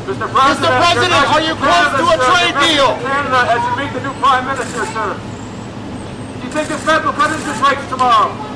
Mr. President, are you close to a trade deal? Canada as you meet the new Prime Minister, sir. Do you think this man will cut into rates tomorrow?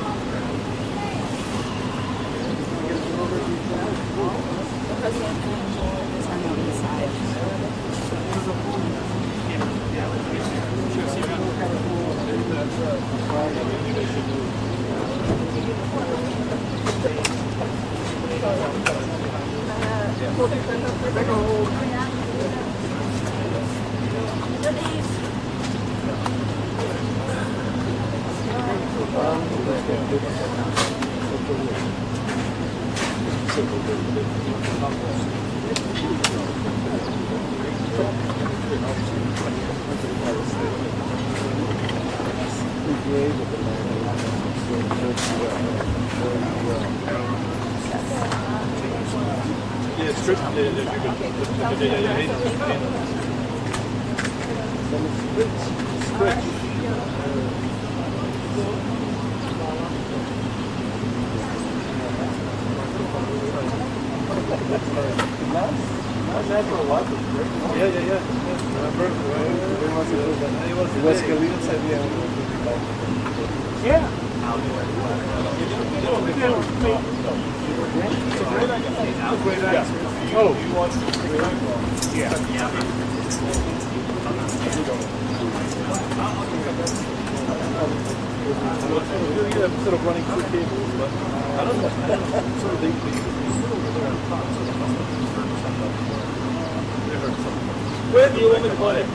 Instead of running through cables, but I don't know. Sort of they where do you want me to put it?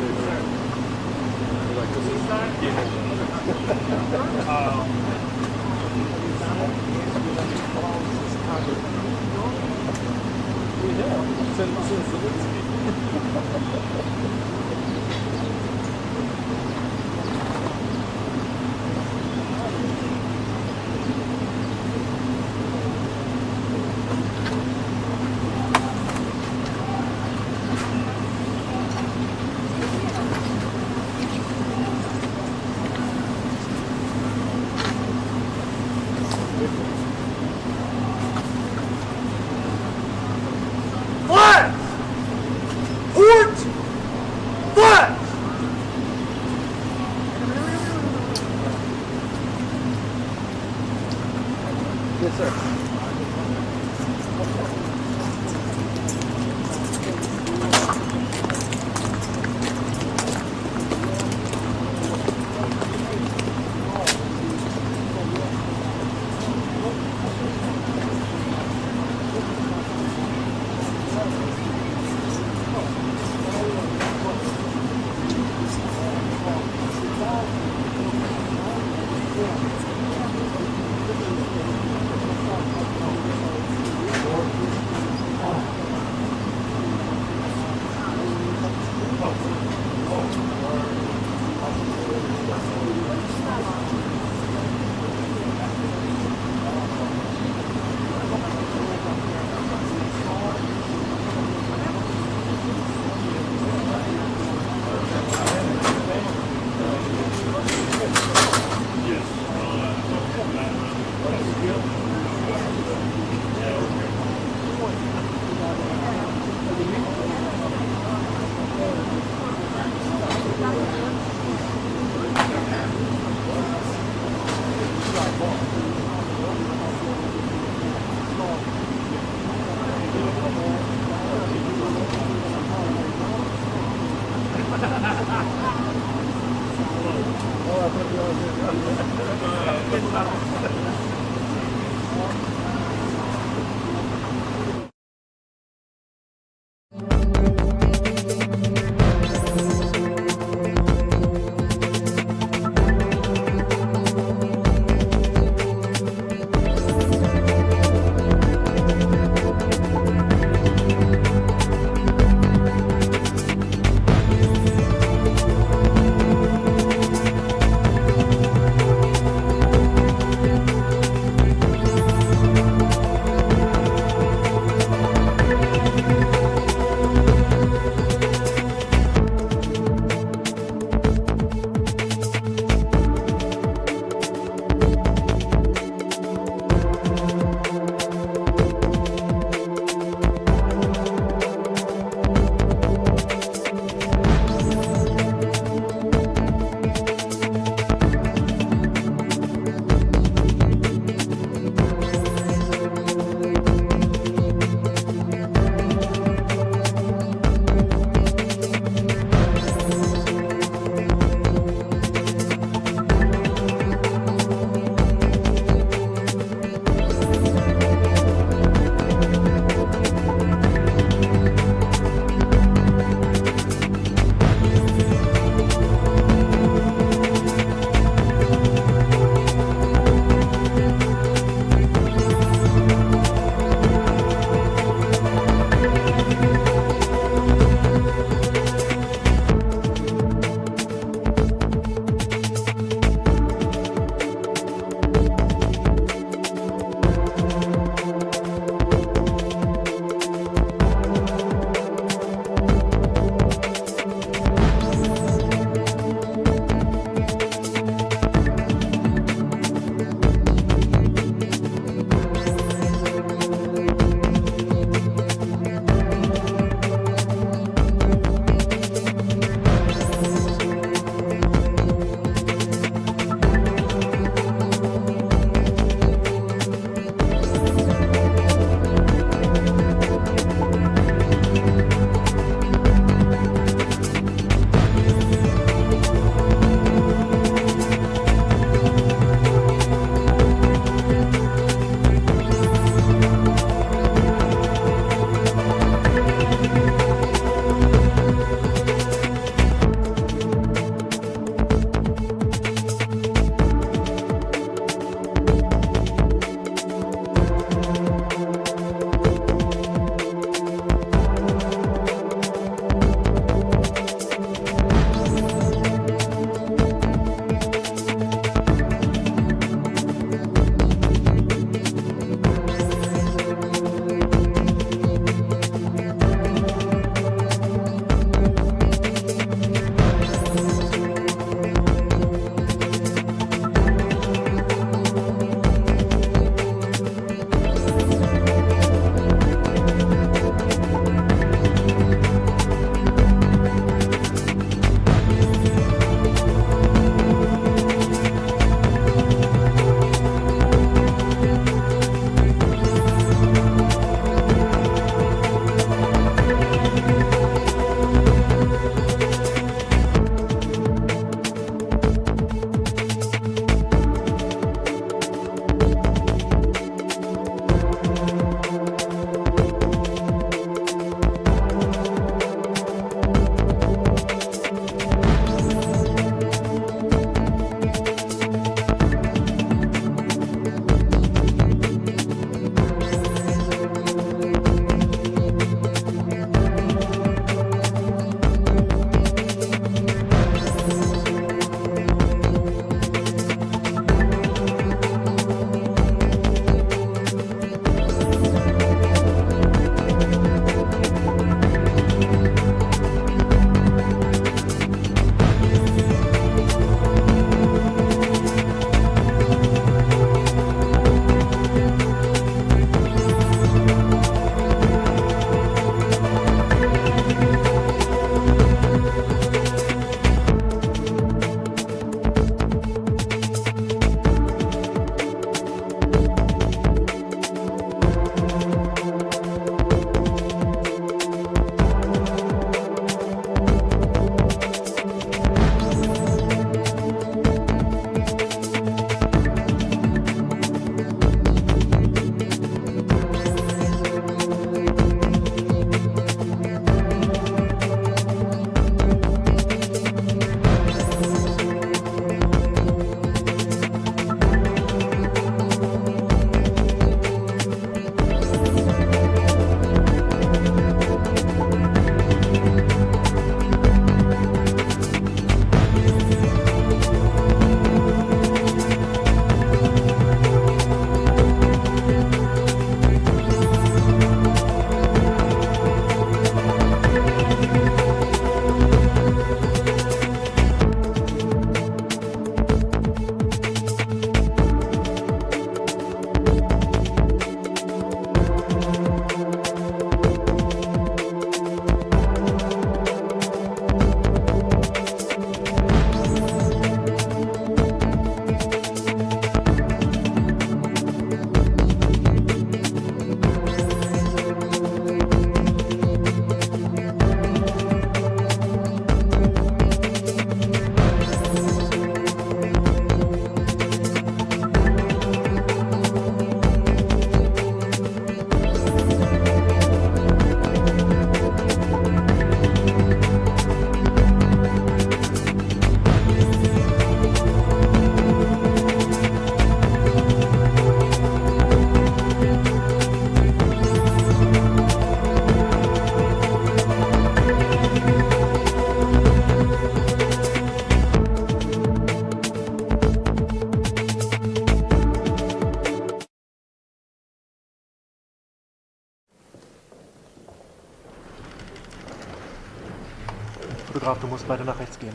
Fotograf, du musst weiter nach rechts gehen.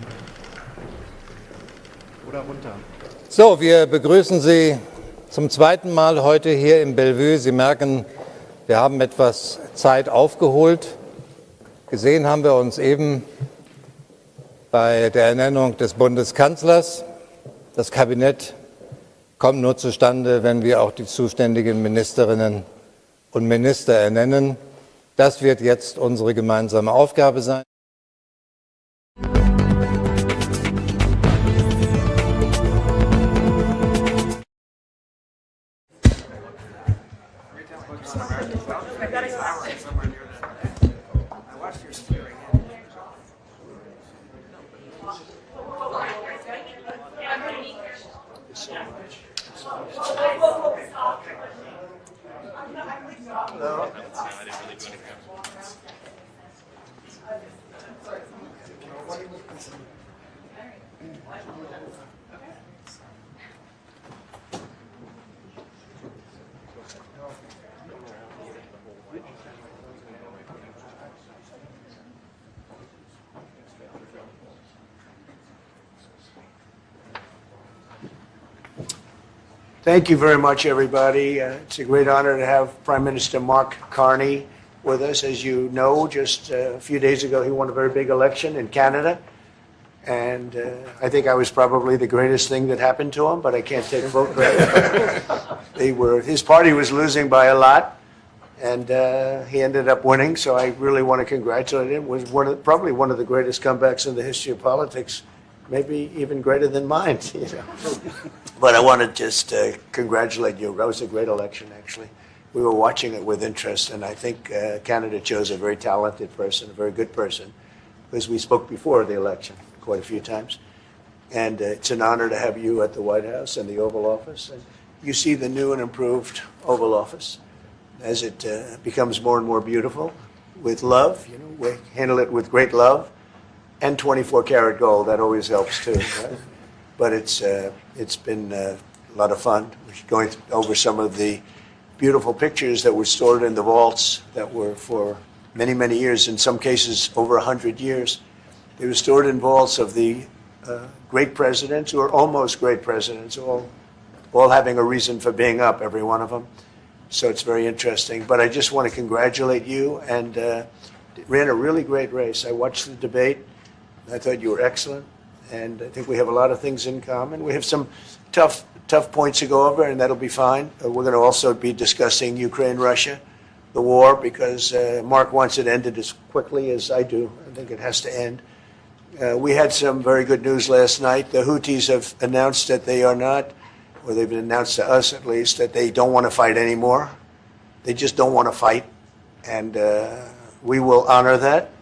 Oder runter. So, wir begrüßen Sie zum zweiten Mal heute hier im Bellevue. Sie merken, wir haben etwas Zeit aufgeholt. Gesehen haben wir uns eben bei der Ernennung des Bundeskanzlers. Das Kabinett kommt nur zustande, wenn wir auch die zuständigen Ministerinnen und Minister ernennen. Das wird jetzt unsere gemeinsame Aufgabe sein. Thank you very much, everybody. It's a great honor to have Prime Minister Mark Carney with us. As you know, just a few days ago, he won a very big election in Canada. And I think I was probably the greatest thing that happened to him, but I can't take vote credit. His party was losing by a lot, and he ended up winning. So I really want to congratulate him. It was probably one of the greatest comebacks in the history of politics, maybe even greater than mine. You know. But I want to just congratulate you. That was a great election, actually. We were watching it with interest, and I think Canada chose a very talented person, a very good person, because we spoke before the election quite a few times. And it's an honor to have you at the White House and the Oval Office. And you see the new and improved Oval Office as it becomes more and more beautiful with love. You know, we handle it with great love and 24-karat gold. That always helps, too. Right? But it's been a lot of fun. We're going over some of the beautiful pictures that were stored in the vaults that were for many, many years, in some cases over 100 years. They were stored in vaults of the great presidents, or almost great presidents, all having a reason for being up, every one of them. So it's very interesting. But I just want to congratulate you, and ran a really great race. I watched the debate. I thought you were excellent. And I think we have a lot of things in common. We have some tough points to go over, and that'll be fine. We're going to also be discussing Ukraine, Russia, the war, because Mark wants it ended as quickly as I do. I think it has to end. We had some very good news last night. The Houthis have announced that they are not, or they've announced to us at least, that they don't want to fight anymore. They just don't want to fight. And we will honor that,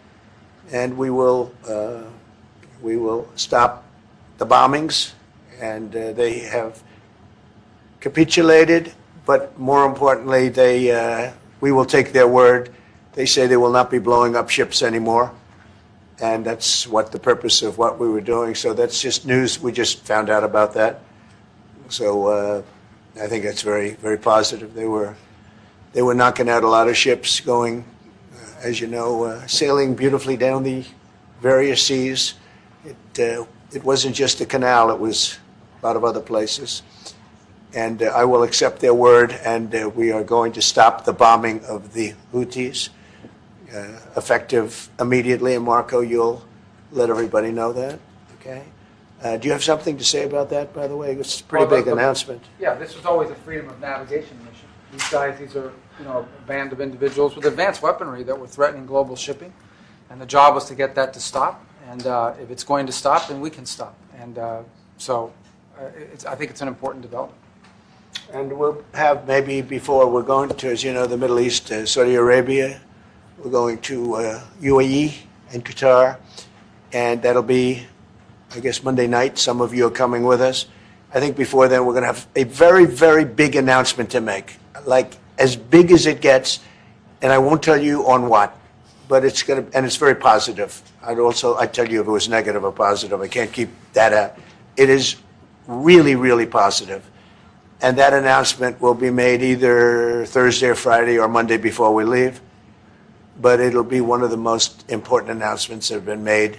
and we will stop the bombings, and they have capitulated, but more importantly, we will take their word. They say they will not be blowing up ships anymore, and that's what the purpose of what we were doing. So that's just news. We just found out about that. So I think that's very, very positive. They were knocking out a lot of ships going, as you know, sailing beautifully down the various seas. It wasn't just the canal, it was a lot of other places. And I will accept their word, and we are going to stop the bombing of the Houthis, effective immediately. And Marco, you'll let everybody know that, okay? Do you have something to say about that, by the way? It's a pretty big announcement. Yeah, this was always a freedom of navigation mission. These are, a band of individuals with advanced weaponry that were threatening global shipping, and the job was to get that to stop. And if it's going to stop, then we can stop. And I think it's an important development. And we'll have maybe before we're going to, as you know, the Middle East, Saudi Arabia. We're going to UAE and Qatar, and that'll be, I guess, Monday night. Some of you are coming with us. I think before then we're going to have a very, very big announcement to make, like as big as it gets, and I won't tell you on what, but it's going to, and it's very positive. I'd tell you if it was negative or positive. I can't keep that out. It is really, really positive. And that announcement will be made either Thursday or Friday or Monday before we leave. But it'll be one of the most important announcements that have been made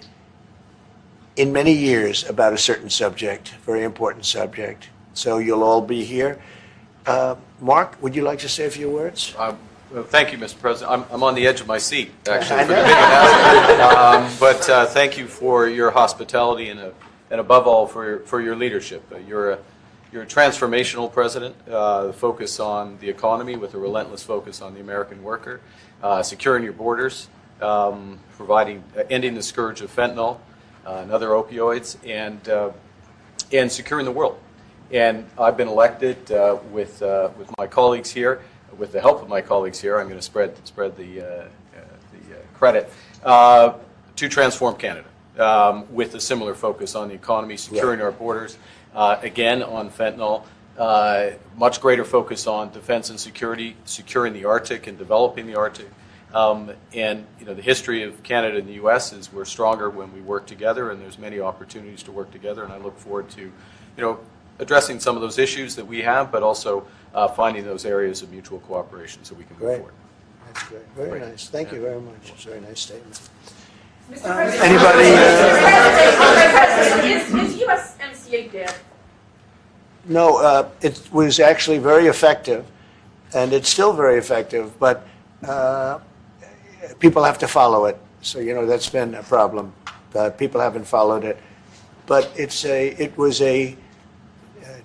in many years about a certain subject, very important subject. So you'll all be here. Mark, would you like to say a few words? Well, thank you, Mr. President. I'm on the edge of my seat, actually, I for the know. big announcement. But thank you for your hospitality and above all for your leadership. You're a transformational president, focus on the economy with a relentless focus on the American worker, securing your borders, ending the scourge of fentanyl and other opioids, and securing the world. And I've been elected with my colleagues here, with the help of my colleagues here. I'm going to spread the credit to transform Canada with a similar focus on the economy, securing our borders. Again, on fentanyl, much greater focus on defense and security, securing the Arctic and developing the Arctic. And the history of Canada and the U.S. is we're stronger when we work together, and there's many opportunities to work together. And I look forward to, addressing some of those issues that we have, but also finding those areas of mutual cooperation so we can move forward. That's great. Very nice. Thank you very much. It's a very nice statement. Mr. President, Anybody? Is USMCA dead? No, it was actually very effective, and it's still very effective, but people have to follow it. So, that's been a problem. People haven't followed it. But it was a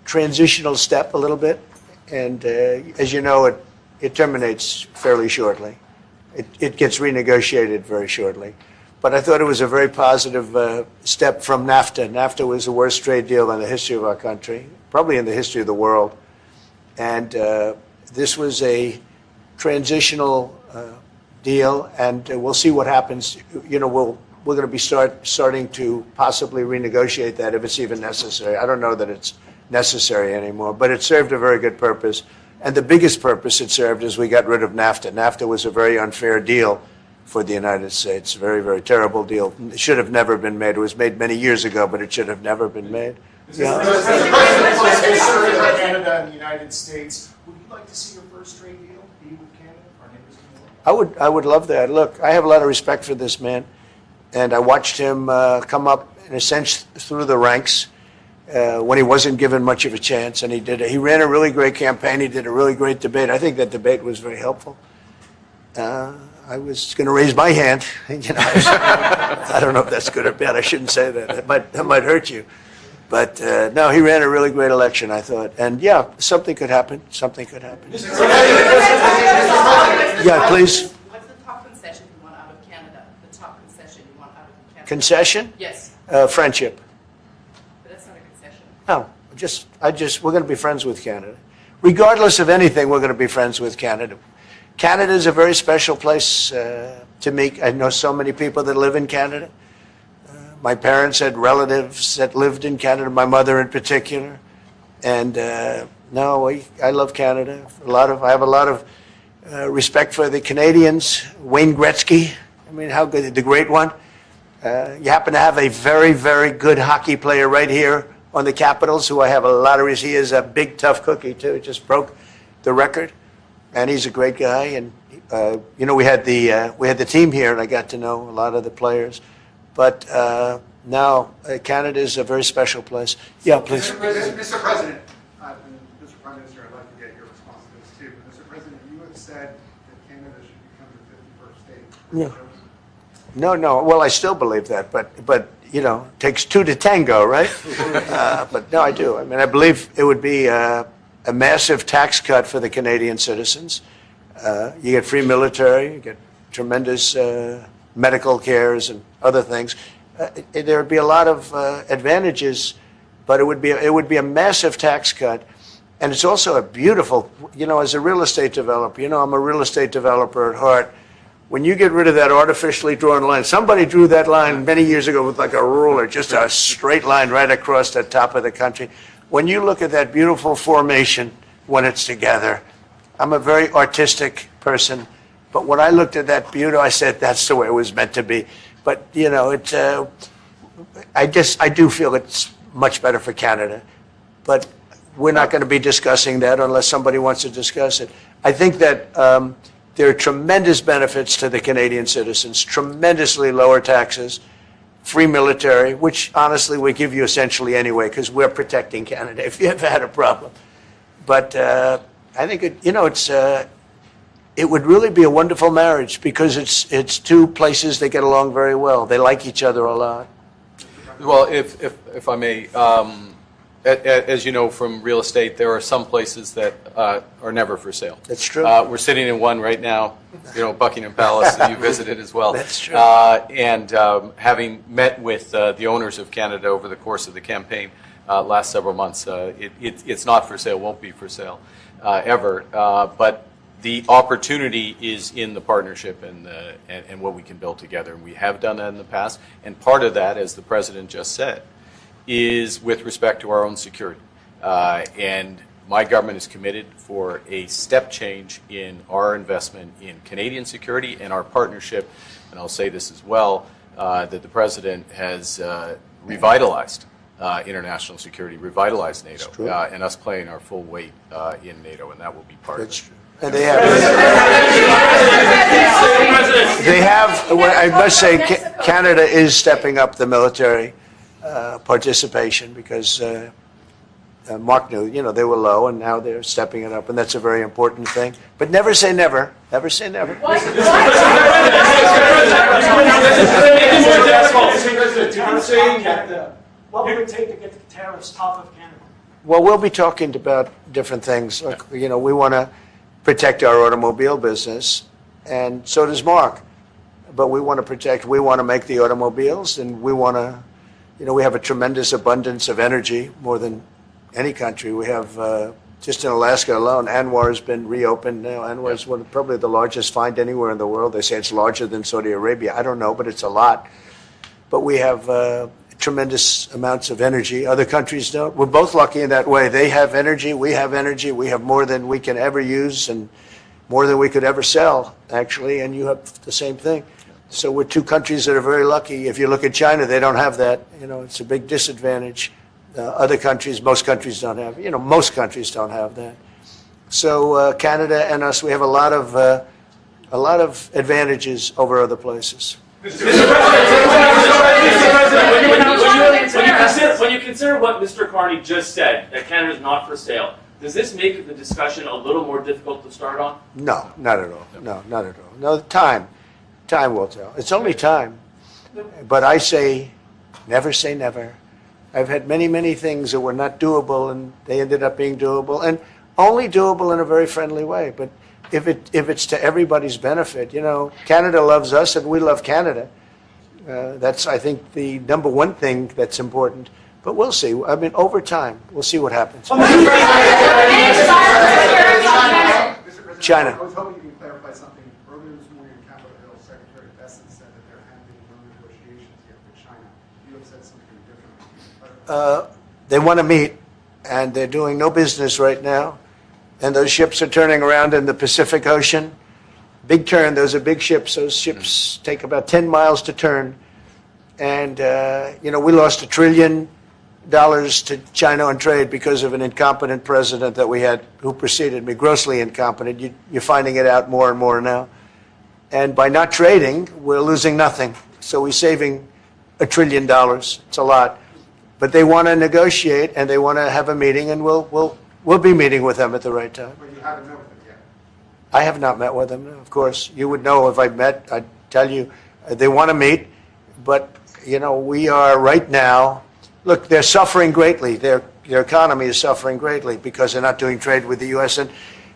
transitional step a little bit, and as you know, it terminates fairly shortly. It gets renegotiated very shortly. But I thought it was a very positive step from NAFTA. NAFTA was the worst trade deal in the history of our country, probably in the history of the world. And this was a transitional deal, and we'll see what happens. We're going to be starting to possibly renegotiate that if it's even necessary. I don't know that it's necessary anymore, but it served a very good purpose. And the biggest purpose it served is we got rid of NAFTA. NAFTA was a very unfair deal for the United States. Very, very terrible deal. It should have never been made. It was made many years ago, but it should have never been made. Canada and the United States. Would you like to see your first trade deal be with Canada, our neighbors in the world? I would love that. Look, I have a lot of respect for this man, and I watched him come up, in a sense, through the ranks when he wasn't given much of a chance, and he ran a really great campaign. He did a really great debate. I think that debate was very helpful. I was going to raise my hand. I don't know if that's good or bad. I shouldn't say that. That might hurt you. But no, he ran a really great election, I thought. And yeah, something could happen. Something could happen. Yeah, please. What's the top concession you want out of Canada? The top concession you want out of Canada? Concession? Yes, Friendship. but that's not a concession. No, we're going to be friends with Canada. Regardless of anything, we're going to be friends with Canada. Canada is a very special place to me. I know so many people that live in Canada. My parents had relatives that lived in Canada, my mother in particular. And no, I love Canada. I have a lot of respect for the Canadians. Wayne Gretzky, I mean, how good, the great one. You happen to have a very, very good hockey player right here on the Capitals, who I have a lot of respect. He is a big, tough cookie, too. Just broke the record. And he's a great guy. And, we had the team here, and I got to know a lot of the players. But now, Canada is a very special place. Yeah, please. Mr. President, Mr. Prime Minister, I'd like to get your response to this too. Mr. President, you have said that Canada should become the 51st state. Yeah. No. Well, I still believe that, but it takes two to tango, right? But no, I do. I mean, I believe it would be a massive tax cut for the Canadian citizens. You get free military, you get tremendous medical cares and other things. There would be a lot of advantages, but it would be a massive tax cut. And it's also a beautiful, as a real estate developer, I'm a real estate developer at heart. When you get rid of that artificially drawn line, somebody drew that line many years ago with like a ruler, just a straight line right across the top of the country. When you look at that beautiful formation when it's together, I'm a very artistic person, but when I looked at that beauty, I said, that's the way it was meant to be. But, I do feel it's much better for Canada. But we're not going to be discussing that unless somebody wants to discuss it. I think that there are tremendous benefits to the Canadian citizens, tremendously lower taxes, free military, which honestly we give you essentially anyway because we're protecting Canada if you ever had a problem. But I think it would really be a wonderful marriage because it's two places that get along very well. They like each other a lot. Well, if I may, as you know from real estate, there are some places that are never for sale. That's true. We're sitting in one right now, Buckingham Palace that you visited as well. That's true. And having met with the owners of Canada over the course of the campaign last several months, it's not for sale, won't be for sale ever. But the opportunity is in the partnership and what we can build together. And we have done that in the past. And part of that, as the President just said, is with respect to our own security. And my government is committed for a step change in our investment in Canadian security and our partnership, and I'll say this as well, that the President has revitalized international security, revitalized NATO, and us playing our full weight in NATO, and that will be part of it. And they have, I must say, Canada is stepping up the military participation because Mark knew, they were low and now they're stepping it up, and that's a very important thing. But never say never. Never say never. What would it take to get the tariffs off of Canada? Well, we'll be talking about different things. Like, we want to protect our automobile business, and so does Mark. But we want to make the automobiles, and we want to, we have a tremendous abundance of energy, more than any country. We have, just in Alaska alone, Anwar has been reopened now. Anwar is probably the largest find anywhere in the world. They say it's larger than Saudi Arabia. I don't know, but it's a lot. But we have tremendous amounts of energy. Other countries don't. We're both lucky in that way. They have energy. We have energy. We have more than we can ever use and more than we could ever sell, actually, and you have the same thing. So we're two countries that are very lucky. If you look at China, they don't have that. It's a big disadvantage. Other countries, most countries don't have. Most countries don't have that. So Canada and us, we have a lot of advantages over other places. When you consider what Mr. Carney just said, that Canada is not for sale, does this make the discussion a little more difficult to start on? No, not at all. No, not at all. No, time will tell. It's only time. But I say never. I've had many, many things that were not doable, and they ended up being doable, and only doable in a very friendly way. But if it's to everybody's benefit, Canada loves us and we love Canada. That's, I think, the number one thing that's important. But we'll see. I mean, over time, we'll see what happens. China. I was hoping you could clarify something. Earlier this morning in Capitol Hill, Secretary Bessent said that there have been no negotiations yet with China. You have said something different. They want to meet, and they're doing no business right now. And those ships are turning around in the Pacific Ocean. Big turn. Those are big ships. Those ships take about 10 miles to turn. And, we lost $1 trillion to China on trade because of an incompetent president that we had who preceded me, grossly incompetent. You're finding it out more and more now. And by not trading, we're losing nothing. So we're saving $1 trillion. It's a lot. But they want to negotiate, and they want to have a meeting, and we'll be meeting with them at the right time. But you haven't met with them yet. I have not met with them, no, of course. You would know if I met. I'd tell you. They want to meet, but, we are right now, look, they're suffering greatly. Their economy is suffering greatly because they're not doing trade with the U.S., and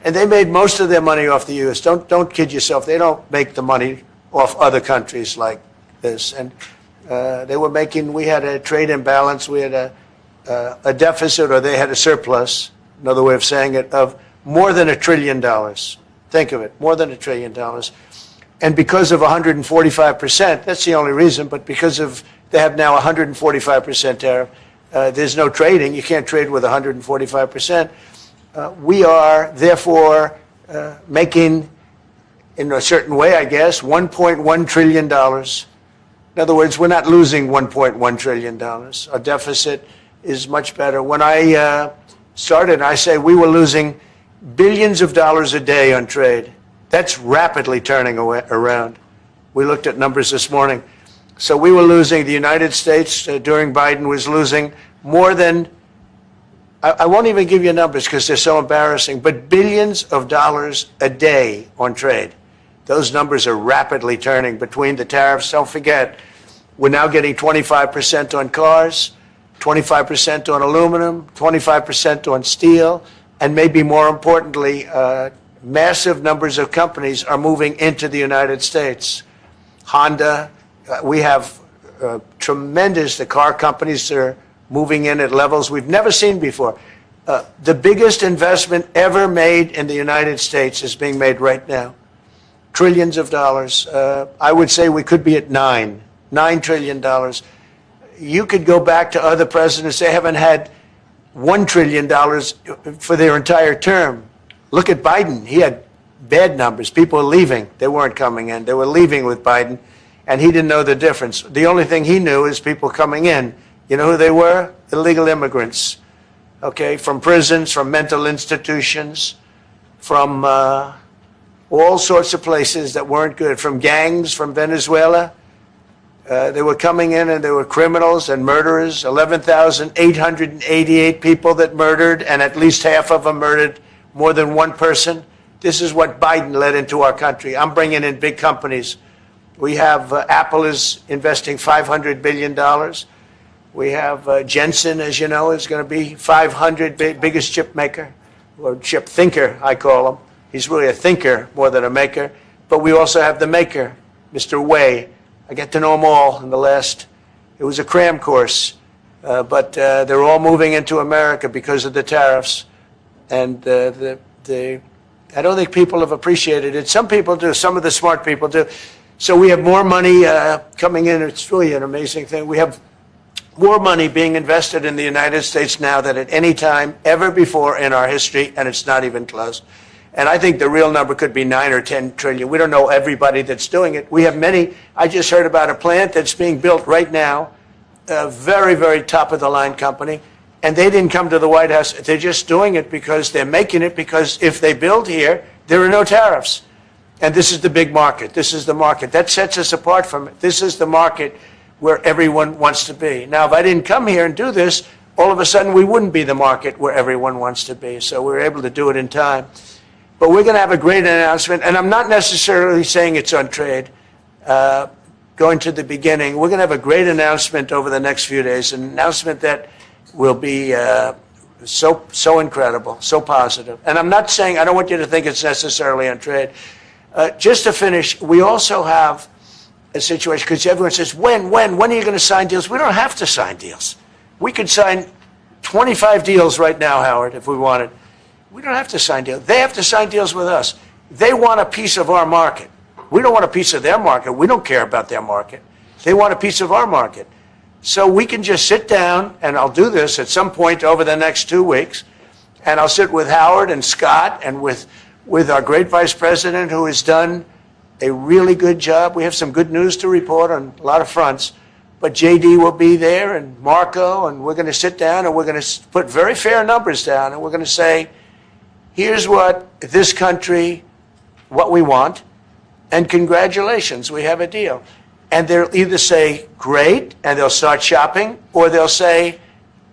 they made most of their money off the U.S. Don't kid yourself. They don't make the money off other countries like this. And we had a trade imbalance. We had a deficit, or they had a surplus, another way of saying it, of more than $1 trillion. Think of it, more than $1 trillion. And because of 145%, that's the only reason, but because of they have now 145% tariff, there's no trading. You can't trade with 145%. We are, therefore, making, in a certain way, I guess, $1.1 trillion. In other words, we're not losing $1.1 trillion. Our deficit is much better. When I started, I say we were losing billions of dollars a day on trade. That's rapidly turning around. We looked at numbers this morning. So we were losing, the United States during Biden was losing more than, I won't even give you numbers because they're so embarrassing, but billions of dollars a day on trade. Those numbers are rapidly turning between the tariffs. Don't forget, we're now getting 25% on cars, 25% on aluminum, 25% on steel, and maybe more importantly, massive numbers of companies are moving into the United States. Honda, we have tremendous, the car companies are moving in at levels we've never seen before. The biggest investment ever made in the United States is being made right now. Trillions of dollars. I would say we could be at $9 trillion. You could go back to other presidents. They haven't had $1 trillion for their entire term. Look at Biden. He had bad numbers. People were leaving. They weren't coming in. They were leaving with Biden, and he didn't know the difference. The only thing he knew is people coming in. You know who they were? Illegal immigrants, okay, from prisons, from mental institutions, from all sorts of places that weren't good, from gangs, from Venezuela. They were coming in and they were criminals and murderers, 11,888 people that murdered, and at least half of them murdered more than one person. This is what Biden led into our country. I'm bringing in big companies. We have Apple is investing $500 billion. We have Jensen, as you know, is going to be 500 biggest chip maker, or chip thinker, I call him. He's really a thinker more than a maker. But we also have the maker, Mr. Wei. I get to know them all in the last, it was a cram course. But they're all moving into America because of the tariffs. And I don't think people have appreciated it. Some people do. Some of the smart people do. So we have more money coming in. It's really an amazing thing. We have more money being invested in the United States now than at any time ever before in our history, and it's not even close. And I think the real number could be 9 or 10 trillion. We don't know everybody that's doing it. We have many. I just heard about a plant that's being built right now, a very, very top-of-the-line company, and they didn't come to the White House. They're just doing it because they're making it, because if they build here, there are no tariffs. And this is the big market. This is the market. That sets us apart from it. This is the market where everyone wants to be. Now, if I didn't come here and do this, all of a sudden we wouldn't be the market where everyone wants to be. So we're able to do it in time. But we're going to have a great announcement. And I'm not necessarily saying it's on trade. Going to the beginning, we're going to have a great announcement over the next few days, an announcement that will be so incredible, so positive. And I'm not saying, I don't want you to think it's necessarily on trade. Just to finish, we also have a situation, because everyone says, when are you going to sign deals? We don't have to sign deals. We could sign 25 deals right now, Howard, if we wanted. We don't have to sign deals. They have to sign deals with us. They want a piece of our market. We don't want a piece of their market. We don't care about their market. They want a piece of our market. So we can just sit down, and I'll do this at some point over the next 2 weeks, and I'll sit with Howard and Scott and with our great vice president, who has done a really good job. We have some good news to report on a lot of fronts. But JD will be there, and Marco, and we're going to sit down, and we're going to put very fair numbers down, and we're going to say, here's what this country, what we want, and congratulations, we have a deal. And they'll either say, great, and they'll start shopping, or they'll say,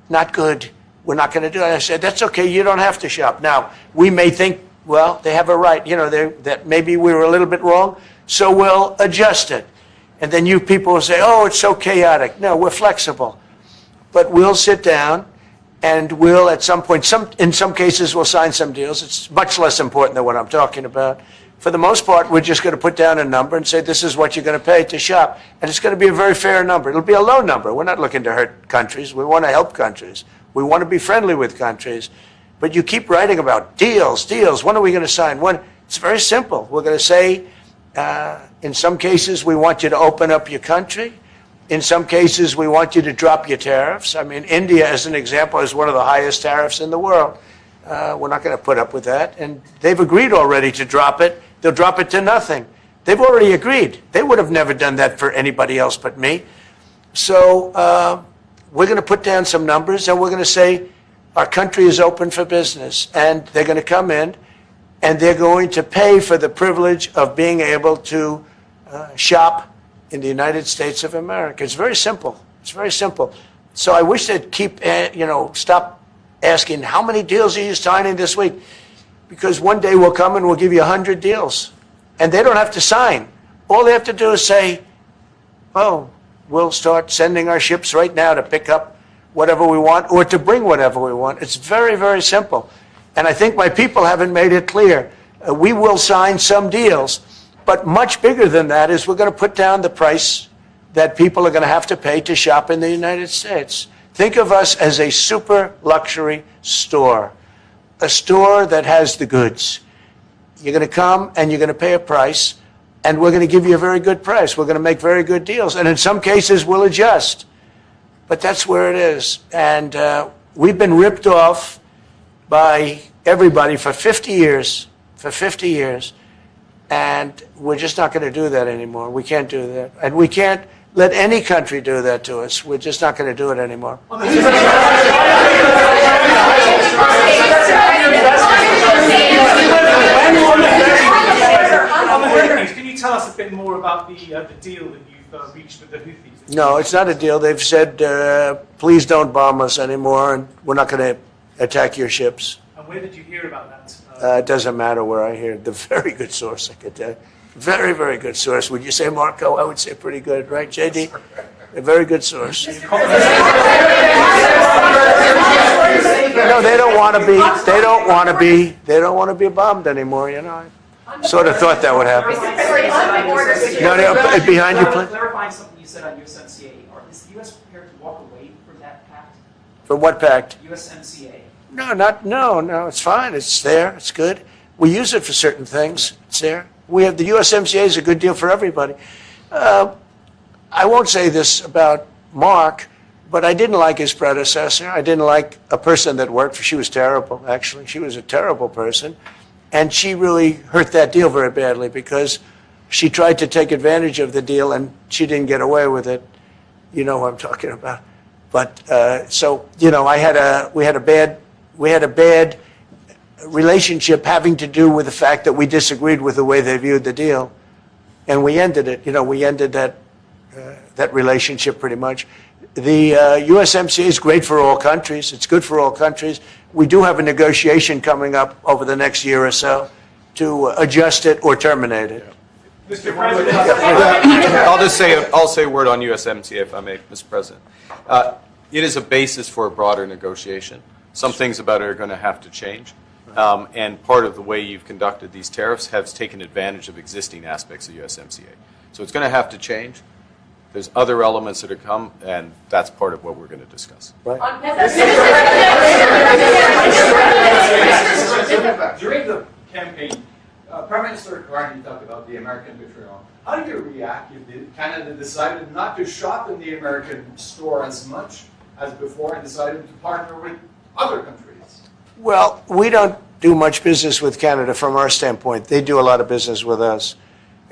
not good, we're not going to do it. I said, that's okay, you don't have to shop. Now, we may think, well, they have a right, that maybe we were a little bit wrong, so we'll adjust it. And then you people will say, oh, it's so chaotic. No, we're flexible. But we'll sit down, and we'll, at some point, in some cases, we'll sign some deals. It's much less important than what I'm talking about. For the most part, we're just going to put down a number and say, this is what you're going to pay to shop. And it's going to be a very fair number. It'll be a low number. We're not looking to hurt countries. We want to help countries. We want to be friendly with countries. But you keep writing about deals. When are we going to sign? When? It's very simple. We're going to say, in some cases, we want you to open up your country. In some cases, we want you to drop your tariffs. I mean, India, as an example, is one of the highest tariffs in the world. We're not going to put up with that. And they've agreed already to drop it. They'll drop it to nothing. They've already agreed. They would have never done that for anybody else but me. So we're going to put down some numbers, and we're going to say our country is open for business. And they're going to come in, and they're going to pay for the privilege of being able to shop in the United States of America. It's very simple. It's very simple. So I wish they'd keep, stop asking, how many deals are you signing this week? Because one day we'll come and we'll give you 100 deals. And they don't have to sign. All they have to do is say, oh, we'll start sending our ships right now to pick up whatever we want or to bring whatever we want. It's very, very simple. And I think my people haven't made it clear. We will sign some deals, but much bigger than that is we're going to put down the price that people are going to have to pay to shop in the United States. Think of us as a super luxury store, a store that has the goods. You're going to come and you're going to pay a price, and we're going to give you a very good price. We're going to make very good deals, and in some cases we'll adjust. But that's where it is. And we've been ripped off by everybody for 50 years, and we're just not going to do that anymore. We can't do that. And we can't let any country do that to us. We're just not going to do it anymore. Can you tell us a bit more about the deal that you've reached with the Houthis? No, it's not a deal. They've said, please don't bomb us anymore, and we're not going to attack your ships. And where did you hear about that? It doesn't matter where I hear it. The very good source, I could tell you. Very, very good source. Would you say, Marco? I would say pretty good, right, JD? A very good source. No, they don't want to be. They don't want to be. They don't want to be bombed anymore. You know, I sort of thought that would happen. No, behind you, please. Clarifying something you said on USMCA. Is the U.S. prepared to walk away from that pact? From what pact? USMCA. No. It's fine. It's there. It's good. We use it for certain things. It's there. We have the USMCA is a good deal for everybody. I won't say this about Mark, but I didn't like his predecessor. I didn't like a person that worked for. She was terrible, actually. She was a terrible person. And she really hurt that deal very badly because she tried to take advantage of the deal and she didn't get away with it. You know what I'm talking about. But we had a bad relationship having to do with the fact that we disagreed with the way they viewed the deal, and we ended it. We ended that relationship pretty much. The USMCA is great for all countries. It's good for all countries. We do have a negotiation coming up over the next year or so to adjust it or terminate it. Mr. President, I'll say a word on USMCA if I may, Mr. President. It is a basis for a broader negotiation. Some things about it are going to have to change. And part of the way you've conducted these tariffs has taken advantage of existing aspects of USMCA. So it's going to have to change. There's other elements that are come, and that's part of what we're going to discuss. Right. During the campaign, Prime Minister Carney talked about the American betrayal. How do you react if Canada decided not to shop in the American store as much as before and decided to partner with other countries? Well, we don't do much business with Canada from our standpoint. They do a lot of business with us.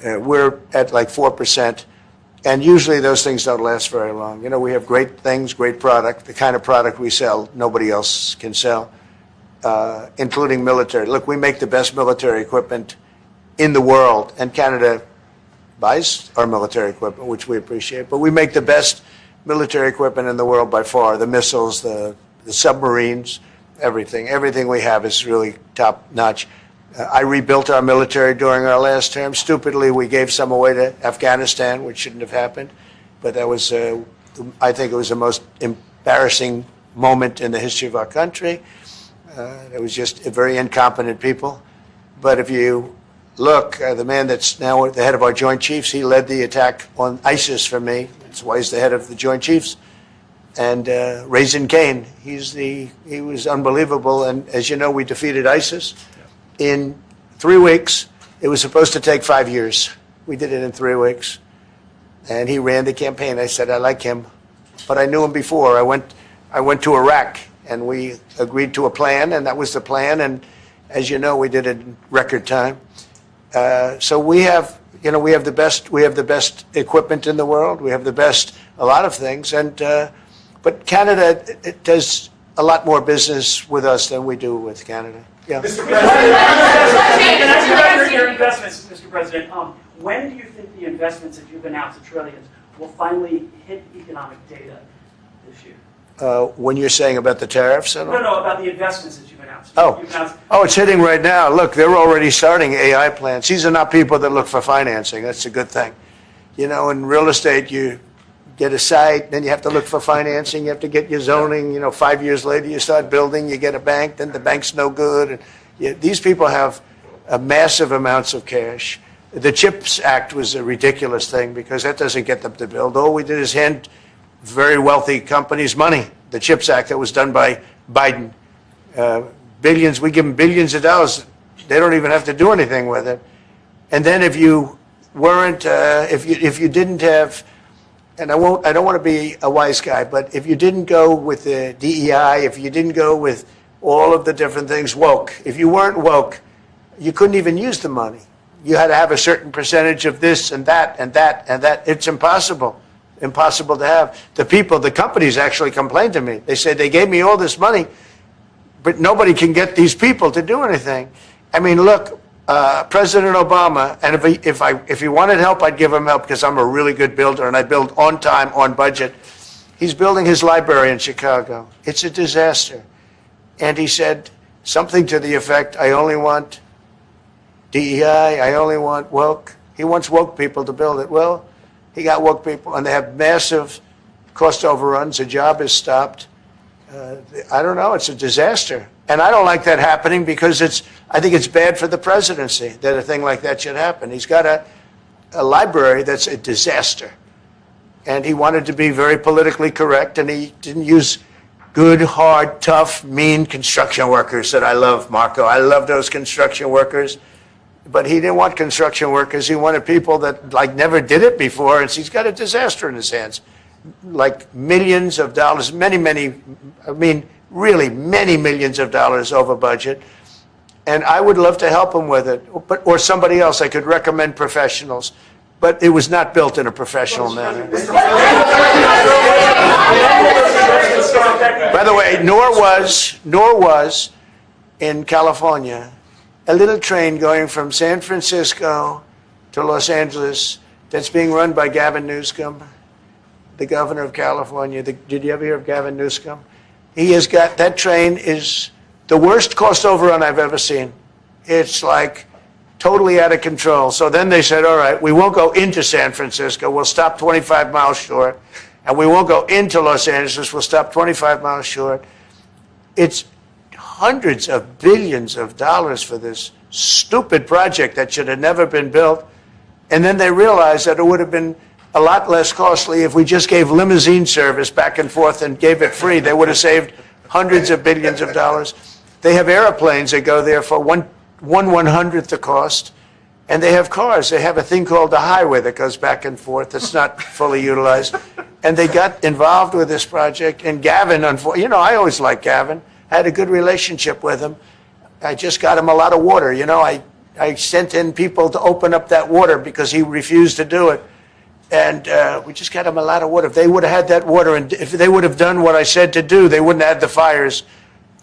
We're at like 4%, and usually those things don't last very long. We have great things, great product. The kind of product we sell, nobody else can sell, including military. Look, we make the best military equipment in the world, and Canada buys our military equipment, which we appreciate. But we make the best military equipment in the world by far. The missiles, the submarines, everything. Everything we have is really top notch. I rebuilt our military during our last term. Stupidly, we gave some away to Afghanistan, which shouldn't have happened. But that was, I think it was the most embarrassing moment in the history of our country. It was just very incompetent people. But if you look, the man that's now the head of our Joint Chiefs, he led the attack on ISIS for me. That's why he's the head of the Joint Chiefs. And Raisin Kane, he was unbelievable. And as you know, we defeated ISIS in 3 weeks. It was supposed to take 5 years. We did it in 3 weeks. And he ran the campaign. I said, I like him. But I knew him before. I went to Iraq, and we agreed to a plan, and that was the plan. And as you know, we did it in record time. So we have the best equipment in the world. We have a lot of things. But Canada, it does a lot more business with us than we do with Canada. Yeah. Mr. President, your investments, Mr. President. When do you think the investments that you've announced, the trillions, will finally hit economic data this year? When you're saying about the tariffs and all? No, about the investments that you've announced. Oh. You've announced, It's hitting right now. Look, they're already starting AI plants. These are not people that look for financing. That's a good thing. You know, in real estate, you get a site, then you have to look for financing, you have to get your zoning, 5 years later you start building, you get a bank, then the bank's no good. And these people have massive amounts of cash. The CHIPS Act was a ridiculous thing because that doesn't get them to build. All we did is hand very wealthy companies money. The CHIPS Act that was done by Biden. Billions, we give them billions of dollars. They don't even have to do anything with it. And then if you weren't, if you didn't have, and I don't want to be a wise guy, but if you didn't go with the DEI, if you didn't go with all of the different things, woke, if you weren't woke, you couldn't even use the money. You had to have a certain percentage of this and that and that and that. It's impossible to have. The companies actually complained to me. They said they gave me all this money, but nobody can get these people to do anything. I mean, look, President Obama, and if he wanted help, I'd give him help because I'm a really good builder and I build on time, on budget. He's building his library in Chicago. It's a disaster. And he said something to the effect, I only want DEI, I only want woke. He wants woke people to build it. Well, he got woke people, and they have massive cost overruns. The job is stopped. I don't know. It's a disaster. And I don't like that happening because I think it's bad for the presidency that a thing like that should happen. He's got a library that's a disaster. And he wanted to be very politically correct, and he didn't use good, hard, tough, mean construction workers that I love, Marco. I love those construction workers. But he didn't want construction workers. He wanted people that never did it before, and he's got a disaster in his hands. Like millions of dollars, many millions of dollars over budget. And I would love to help him with it, or somebody else. I could recommend professionals, but it was not built in a professional manner. By the way, nor was in California a little train going from San Francisco to Los Angeles that's being run by Gavin Newsom, the governor of California. Did you ever hear of Gavin Newsom? He has got, that train is the worst cost overrun I've ever seen. It's like totally out of control. So then they said, all right, we won't go into San Francisco. We'll stop 25 miles short. And we won't go into Los Angeles. We'll stop 25 miles short. It's hundreds of billions of dollars for this stupid project that should have never been built. And then they realized that it would have been a lot less costly if we just gave limousine service back and forth and gave it free. They would have saved hundreds of billions of dollars. They have airplanes that go there for one 1/100th the cost. And they have cars. They have a thing called the highway that goes back and forth. It's not fully utilized. And they got involved with this project. And Gavin, I always liked Gavin. I had a good relationship with him. I just got him a lot of water. I sent in people to open up that water because he refused to do it. And we just got him a lot of water. If they would have had that water, and if they would have done what I said to do, they wouldn't have had the fires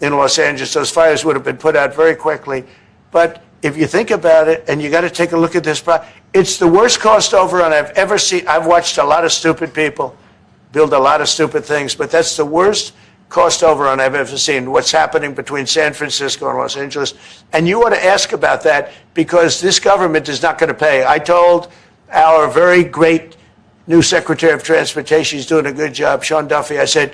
in Los Angeles. Those fires would have been put out very quickly. But if you think about it, and you got to take a look at this, it's the worst cost overrun I've ever seen. I've watched a lot of stupid people build a lot of stupid things, but that's the worst cost overrun I've ever seen, what's happening between San Francisco and Los Angeles. And you ought to ask about that because this government is not going to pay. I told our very great new Secretary of Transportation, he's doing a good job, Sean Duffy, I said,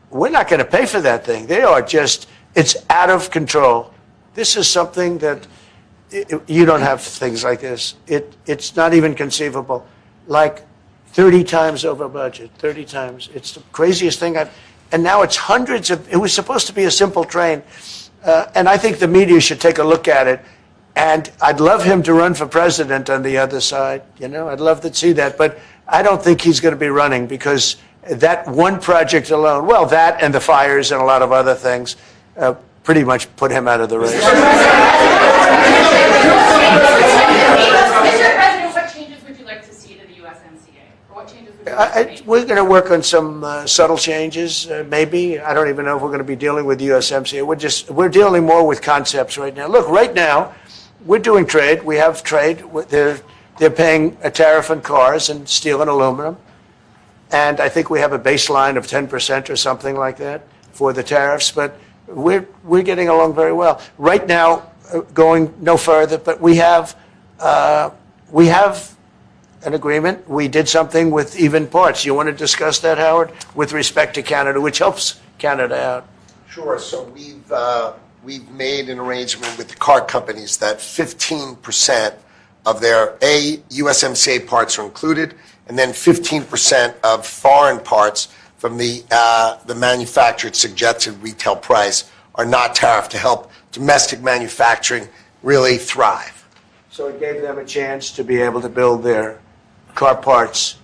we're not going to pay for that thing. It's out of control. This is something that you don't have things like this. It's not even conceivable. Like 30 times over budget, 30 times. It's the craziest thing and now it's it was supposed to be a simple train. And I think the media should take a look at it. And I'd love him to run for president on the other side. I'd love to see that. But I don't think he's going to be running because that one project alone, well, that and the fires and a lot of other things, pretty much put him out of the race. Mr. President, what changes would you like to see to the USMCA? Or what changes would you like to make? We're going to work on some subtle changes, maybe. I don't even know if we're going to be dealing with USMCA. We're dealing more with concepts right now. Look, right now, we're doing trade. We have trade. They're paying a tariff on cars and steel and aluminum. And I think we have a baseline of 10% or something like that for the tariffs. But we're getting along very well. Right now, going no further, but we have an agreement. We did something with even parts. You want to discuss that, Howard, with respect to Canada, which helps Canada out? Sure. So we've made an arrangement with the car companies that 15% of their USMCA parts are included, and then 15% of foreign parts from the manufactured suggested retail price are not tariffed to help domestic manufacturing really thrive. So it gave them a chance to be able to build their car parts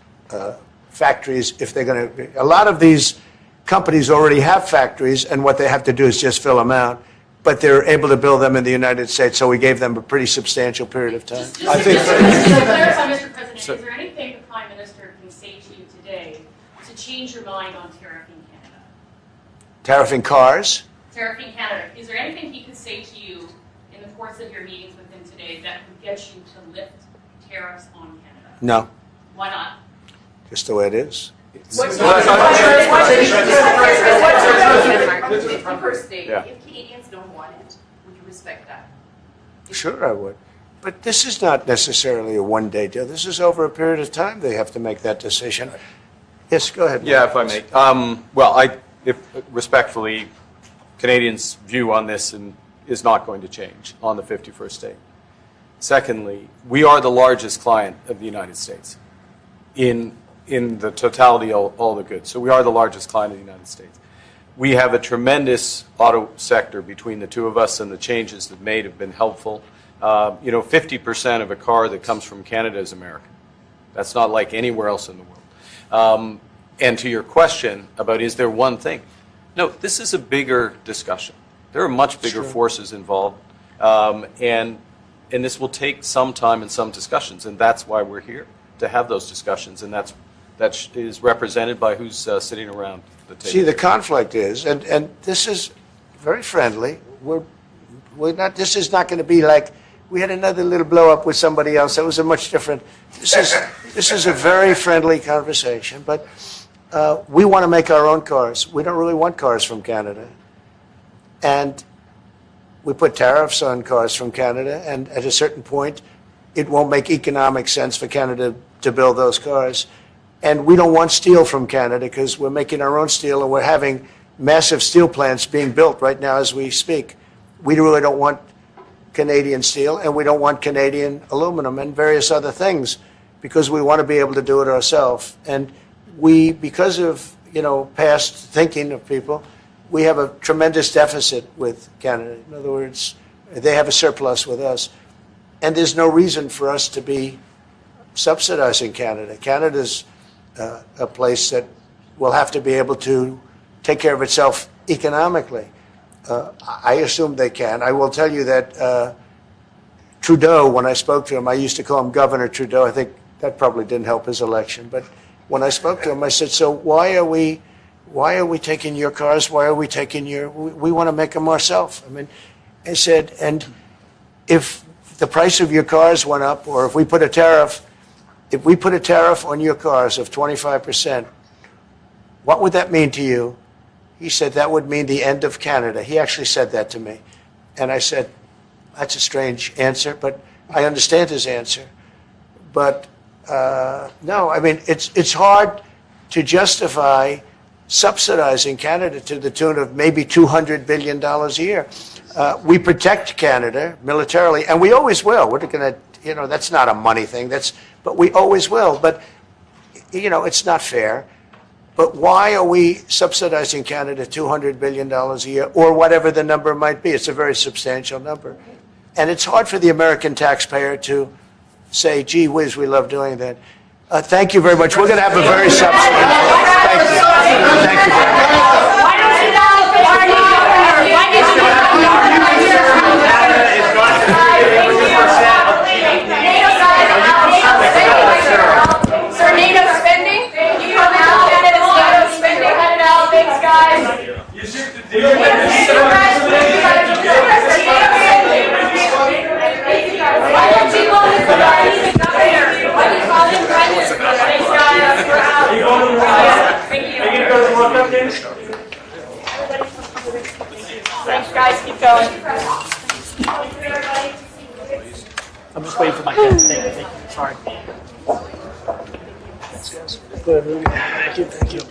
factories if they're going to. A lot of these companies already have factories, and what they have to do is just fill them out. But they're able to build them in the United States, so we gave them a pretty substantial period of time. Just to clarify, Mr. President, is there anything the Prime Minister can say to you today to change your mind on tariffing Canada? Tariffing cars? Tariffing Canada. Is there anything he could say to you in the course of your meetings with him today that would get you to lift tariffs on Canada? No. Why not? Just the way it is. What's the first state? Yeah. If Canadians don't want it, would you respect that? Sure, I would. But this is not necessarily a one-day deal. This is over a period of time they have to make that decision. Yes, go ahead. Yeah, if I may. Respectfully, Canadians' view on this is not going to change on the 51st state. Secondly, we are the largest client of the United States in the totality of all the goods. So we are the largest client of the United States. We have a tremendous auto sector between the two of us, and the changes that made have been helpful. 50% of a car that comes from Canada is American. That's not like anywhere else in the world. And to your question about is there one thing? No, this is a bigger discussion. There are much bigger forces involved, and this will take some time and some discussions, and that's why we're here, to have those discussions, and that is represented by who's sitting around the table. See, the conflict is, and this is very friendly. We're not. This is not going to be like we had another little blow up with somebody else. That was a much different. This is a very friendly conversation, but we want to make our own cars. We don't really want cars from Canada, and we put tariffs on cars from Canada, and at a certain point, it won't make economic sense for Canada to build those cars. And we don't want steel from Canada because we're making our own steel, and we're having massive steel plants being built right now as we speak. We really don't want Canadian steel, and we don't want Canadian aluminum and various other things because we want to be able to do it ourselves. And we, because of past thinking of people, we have a tremendous deficit with Canada. In other words, they have a surplus with us. And there's no reason for us to be subsidizing Canada. Canada's a place that will have to be able to take care of itself economically. I assume they can. I will tell you that Trudeau, when I spoke to him, I used to call him Governor Trudeau. I think that probably didn't help his election. But when I spoke to him, I said, so why are we taking your cars? Why are we taking we want to make them ourselves. I mean, I said, and if the price of your cars went up, or if we put a tariff on your cars of 25%, what would that mean to you? He said, that would mean the end of Canada. He actually said that to me. And I said, that's a strange answer, but I understand his answer. But no, I mean, it's hard to justify subsidizing Canada to the tune of maybe $200 billion a year. We protect Canada militarily, and we always will. We're going to, that's not a money thing. But we always will. But, it's not fair. But why are we subsidizing Canada $200 billion a year, or whatever the number might be? It's a very substantial number. And it's hard for the American taxpayer to say, gee whiz, we love doing that. Thank you very much. We're going to have a very substantial. Thank you. Thank you very much. Why don't you know? Why did you Sir, NATO spending? You come out, Canada's NATO spending, $100 thanks, guys. You should deal with this. I'm just waiting for my pen. Thank you. Sorry. Thank you. Thank you.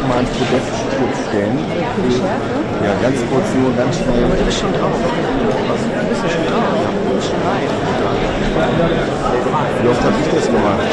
mal ein Podest kurz stellen? Ja, ganz kurz, nur ganz schnell. Aber du bist schon drauf. Was? Du bist ja schon drauf. Du bist schon live. Wie oft habe ich das gemacht?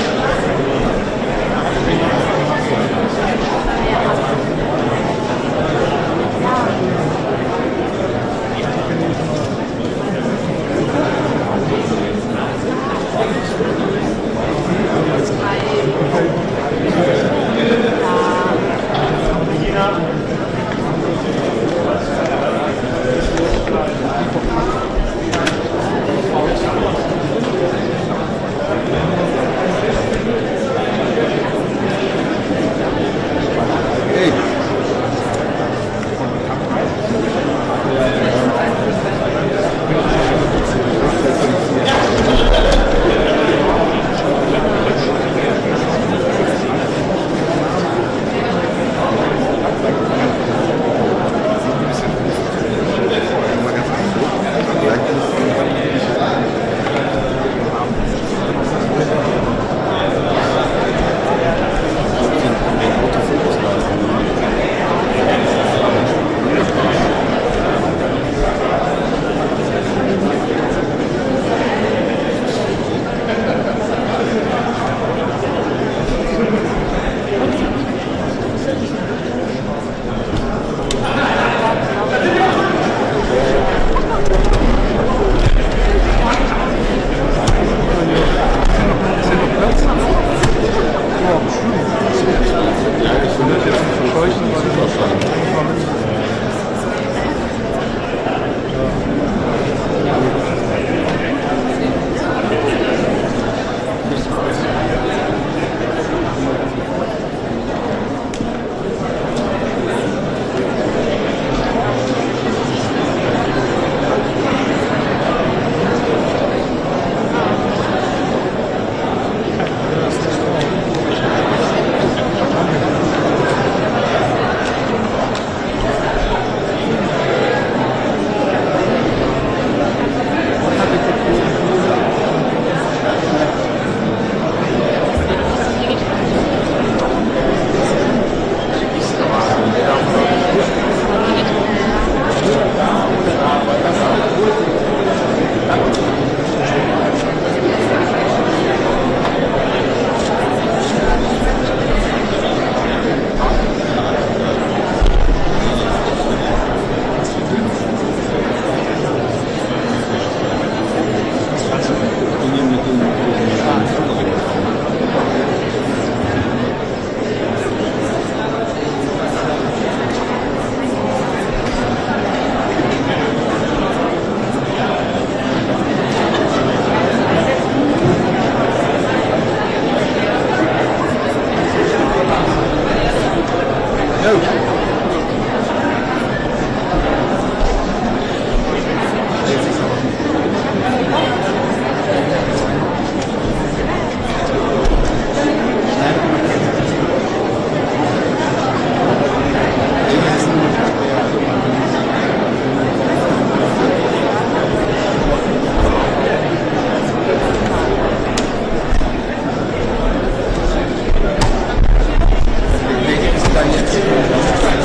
Dann jetzt.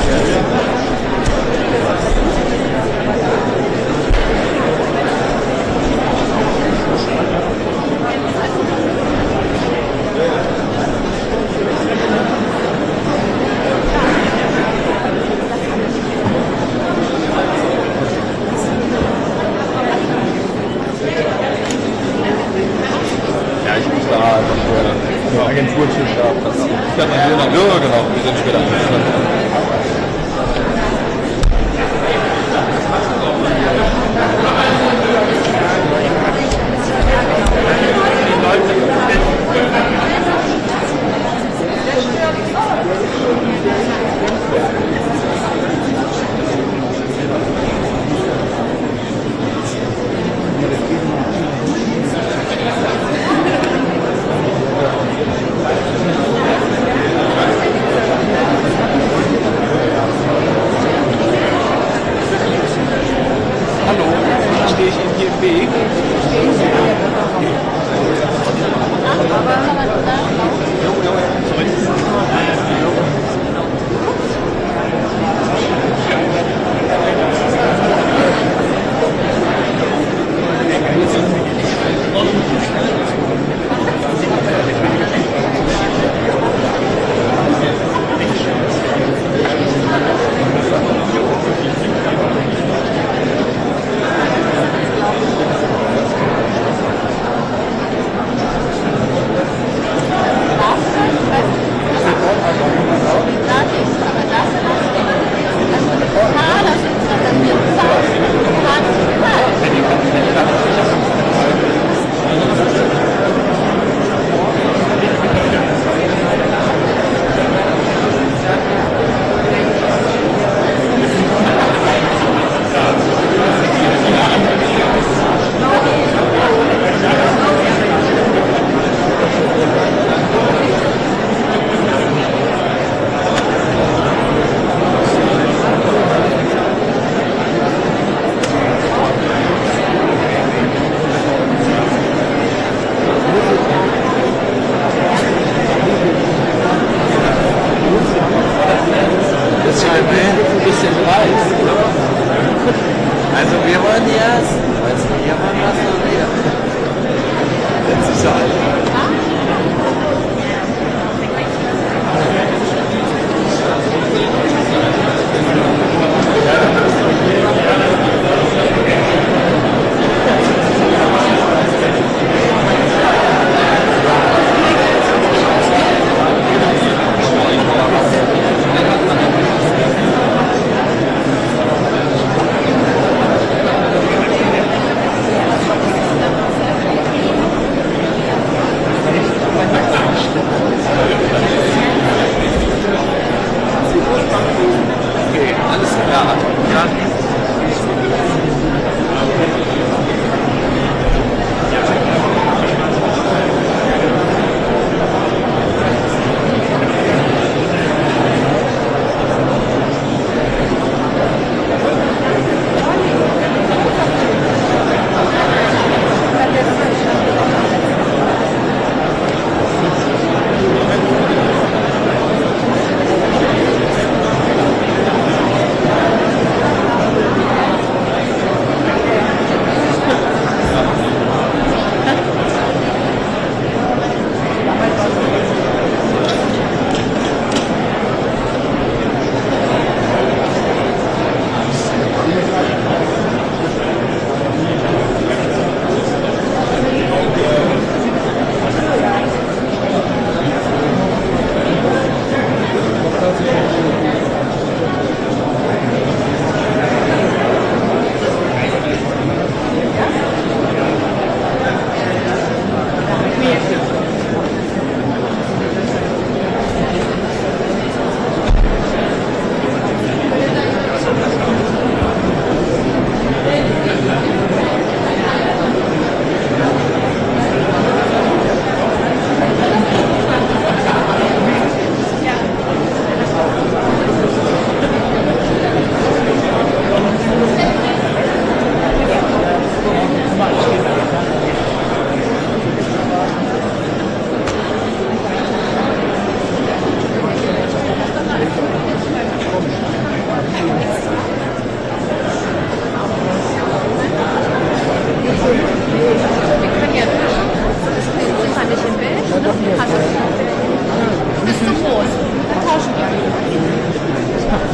ein bisschen Preis. Also wir wollen die ersten. Weißt du, hier wollen wir es noch wieder. Das ist so alt.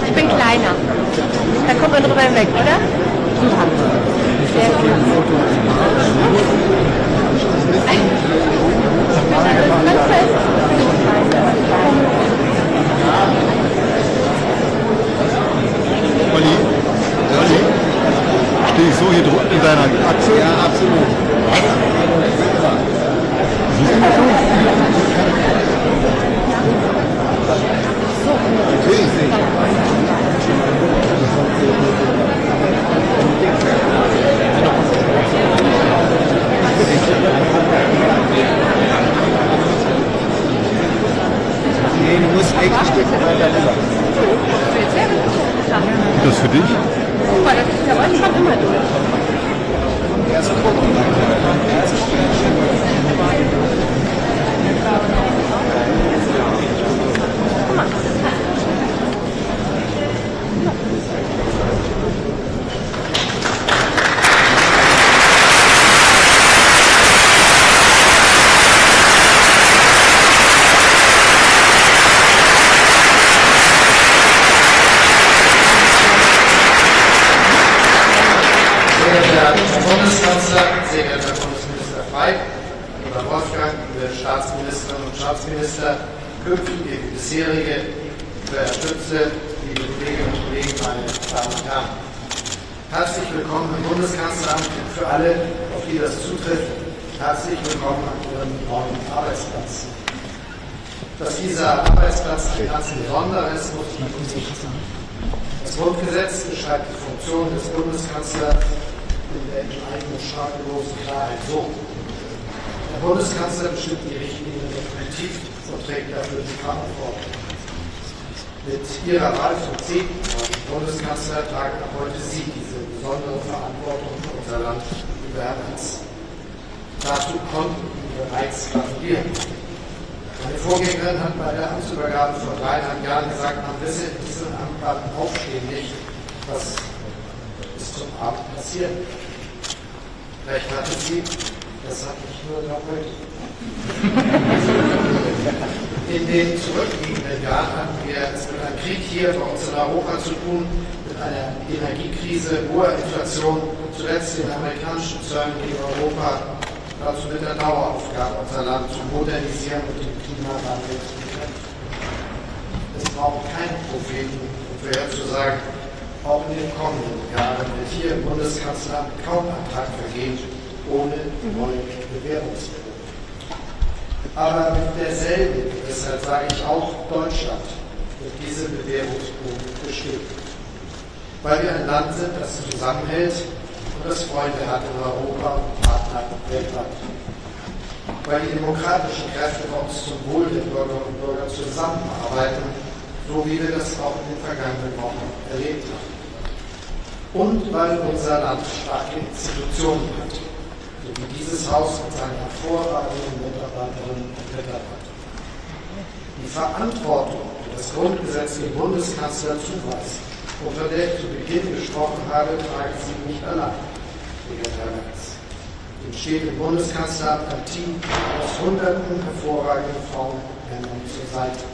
Ich bin kleiner. Da kommt man drüber hinweg, oder? Super. Sehr gut. Olli, stehe ich so hier drunten in deiner Achse? Ja, absolut. Siehst du mich so? Natürlich sehe ich. Nee, du musst echt ein Stück weiter rüber. Das für dich? Guck mal, das ist ja manchmal immer durch. Erst gucken. Bundeskanzler, sehr geehrter Bundesminister Frey, lieber Wolfgang, liebe Staatsministerinnen und Staatsminister, künftige, bisherige, lieber Herr Schütze, liebe Kolleginnen und Kollegen, meine Damen und Herren. Herzlich willkommen im Bundeskanzleramt für alle, auf die das zutrifft. Herzlich willkommen an Ihrem neuen Arbeitsplatz. Dass dieser Arbeitsplatz ein ganz besonderer ist, muss ich Ihnen sagen. Das Grundgesetz beschreibt die Funktion des Bundeskanzlers in der entscheidenden schnörkellosen Klarheit so. Der Bundeskanzler bestimmt die Richtlinien der Politik und trägt dafür die Verantwortung. Mit Ihrer Wahl zum 10. Bundeskanzler tragen ab heute Sie diese besondere Verantwortung für unser Land über Herz. Dazu konnten wir bereits gratulieren. Meine Vorgängerin hat bei der Amtsübergabe vor 3,5 Jahren gesagt, man wisse in diesem Amt beim Aufstehen nicht, was bis zum Abend passiert. Vielleicht hatte sie, das hatte ich nur noch heute. In den zurückliegenden Jahren hatten wir es mit einem Krieg hier bei uns in Europa zu tun, mit einer Energiekrise, hoher Inflation und zuletzt den amerikanischen Zöllen gegen Europa, dazu mit der Daueraufgabe, unser Land zu modernisieren und den Klimawandel zu bekämpfen. Es braucht keinen Propheten, um vorherzusagen, auch in den kommenden Jahren wird hier im Bundeskanzleramt kaum ein Tag vergehen ohne neue Bewährungsproben. Aber mit derselben, deshalb sage ich auch Deutschland, wird diese Bewährungsprobe bestehen. Weil wir ein Land sind, das zusammenhält und das Freunde hat in Europa und Partner weltweit. Weil die demokratischen Kräfte bei uns zum Wohl der Bürgerinnen und Bürger zusammenarbeiten, so wie wir das auch in den vergangenen Wochen erlebt haben. Und weil unser Land starke Institutionen hat, so wie dieses Haus mit seinen hervorragenden Mitarbeiterinnen und Mitarbeitern. Die Verantwortung, die das Grundgesetz dem Bundeskanzler zuweist, von der ich zu Beginn gesprochen habe, tragen Sie nicht allein, Herr Merz. Ihm steht im Bundeskanzleramt ein Team aus hunderten hervorragenden Frauen und Männern zur Seite.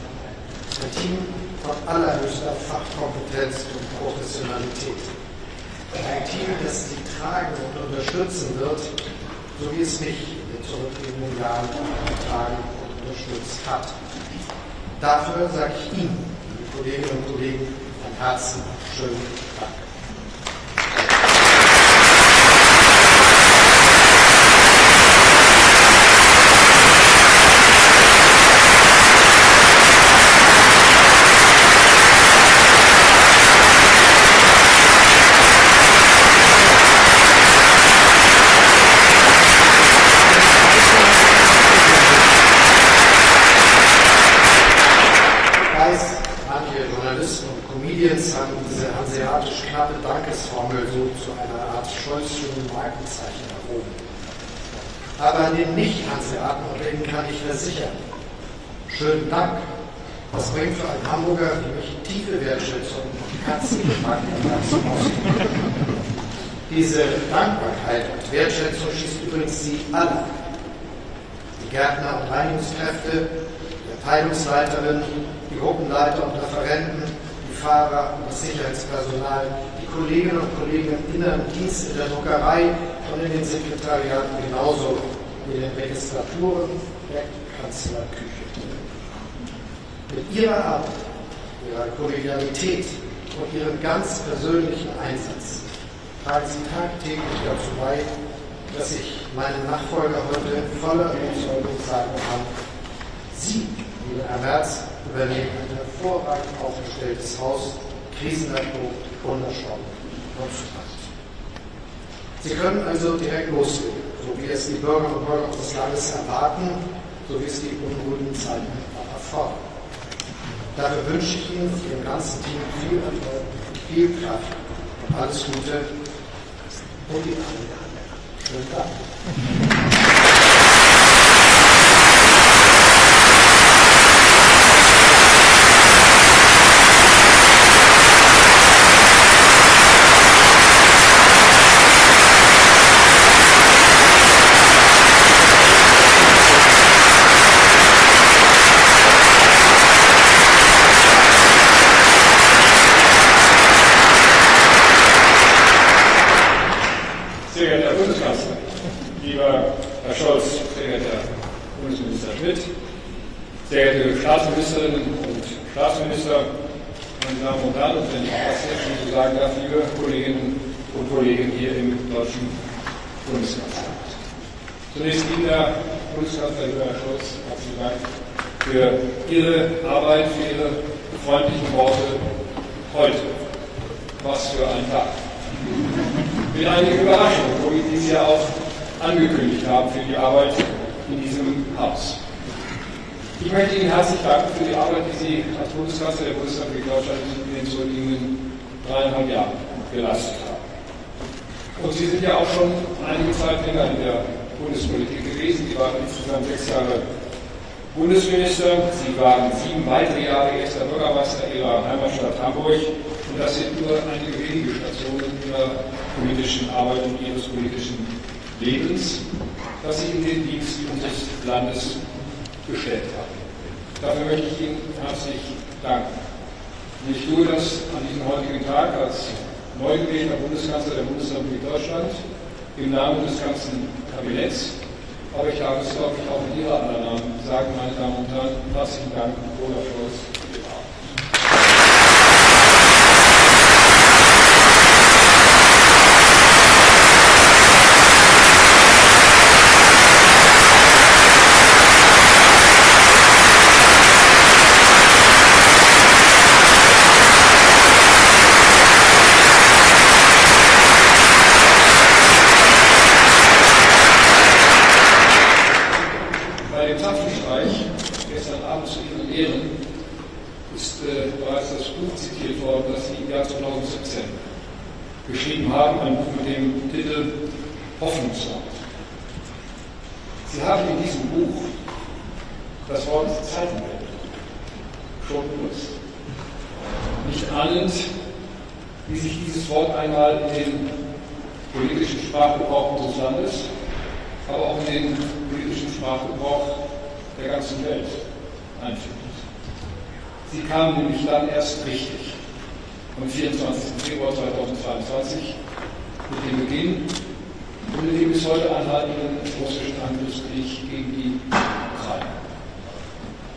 Ein Team von allerhöchster Fachkompetenz und Professionalität. Ein Team, das Sie tragen und unterstützen wird, so wie es mich in den zurückliegenden Jahren getragen und unterstützt hat. Dafür sage ich Ihnen, liebe Kolleginnen und Kollegen, von Herzen schönen Dank. Haben diese hanseatisch knappe Dankesformel so zu einer Art Scholzschen Markenzeichen erhoben. Aber den Nicht-Hanseaten kann ich versichern, schönen Dank. Das bringt für einen Hamburger wie mich tiefe Wertschätzung und herzliche Dank am ganzen Ausdruck. Diese Dankbarkeit und Wertschätzung schießt übrigens Sie alle, die Gärtner und Reinigungskräfte, die Abteilungsleiterinnen, die Gruppenleiter und Referenten, Fahrer und das Sicherheitspersonal, die Kolleginnen und Kollegen im inneren Dienst, in der Druckerei und in den Sekretariaten genauso wie in den Registraturen der Kanzlerküche. Mit ihrer Arbeit, ihrer Kollegialität und ihrem ganz persönlichen Einsatz tragen Sie tagtäglich dazu bei, dass ich meinem Nachfolger heute voller Überzeugung sagen kann, Sie, lieber Herr Merz, übernehmen ein hervorragend aufgestelltes Haus, krisenerprobt, unerschrocken und zupassend. Sie können also direkt loslegen, so wie es die Bürgerinnen und Bürger unseres Landes erwarten, so wie es die unruhigen Zeiten auch erfordern. Dafür wünsche ich Ihnen und Ihrem ganzen Team viel Erfolg, viel Kraft und alles Gute und Ihnen allen schönen Dank. Sehr geehrter Herr Bundeskanzler, lieber Herr Scholz, sehr geehrter Bundesminister Schmidt, sehr geehrte Staatsministerinnen und Staatsminister, meine Damen und Herren, und wenn ich das jetzt schon so sagen darf, liebe Kolleginnen und Kollegen hier im deutschen Bundeskanzleramt. Zunächst Ihnen, Herr Bundeskanzler, lieber Herr Scholz, herzlichen Dank für Ihre Arbeit, für Ihre freundlichen Worte heute. Was für ein Tag. Mit einigen Überraschungen, so wie Sie es ja auch angekündigt haben für die Arbeit in diesem Haus. Ich möchte Ihnen herzlich danken für die Arbeit, die Sie als Bundeskanzler der Bundesrepublik Deutschland in den zurückliegenden 3,5 Jahren geleistet haben. Und Sie sind ja auch schon einige Zeit länger in der Bundespolitik gewesen. Sie waren insgesamt 6 Jahre Bundesminister. Sie waren 7 weitere Jahre erster Bürgermeister Ihrer Heimatstadt Hamburg. Und das sind nur einige wenige Stationen Ihrer politischen Arbeit und Ihres politischen Lebens, das Sie in den Dienst unseres Landes gestellt haben. Dafür möchte ich Ihnen herzlich danken. Und ich tue das an diesem heutigen Tag als neu gewählter Bundeskanzler der Bundesrepublik Deutschland im Namen des ganzen Kabinetts. Aber ich darf es, glaube ich, auch in Ihrer aller Namen sagen, meine Damen und Herren, herzlichen Dank, Olaf Scholz. Gestern Abend zu Ihren Ehren ist bereits das Buch zitiert worden, das Sie im Jahr 2017 geschrieben haben, ein Buch mit dem Titel Hoffnungsland. Sie haben in diesem Buch das Wort Zeitenwende schon benutzt. Nicht ahnend, wie sich dieses Wort einmal in den politischen Sprachgebrauch unseres Landes, aber auch in den politischen Sprachgebrauch der ganzen Welt einfindet. Sie kam nämlich dann erst richtig am 24. Februar 2022 mit dem Beginn und mit dem bis heute anhaltenden russischen Angriffskrieg gegen die Ukraine.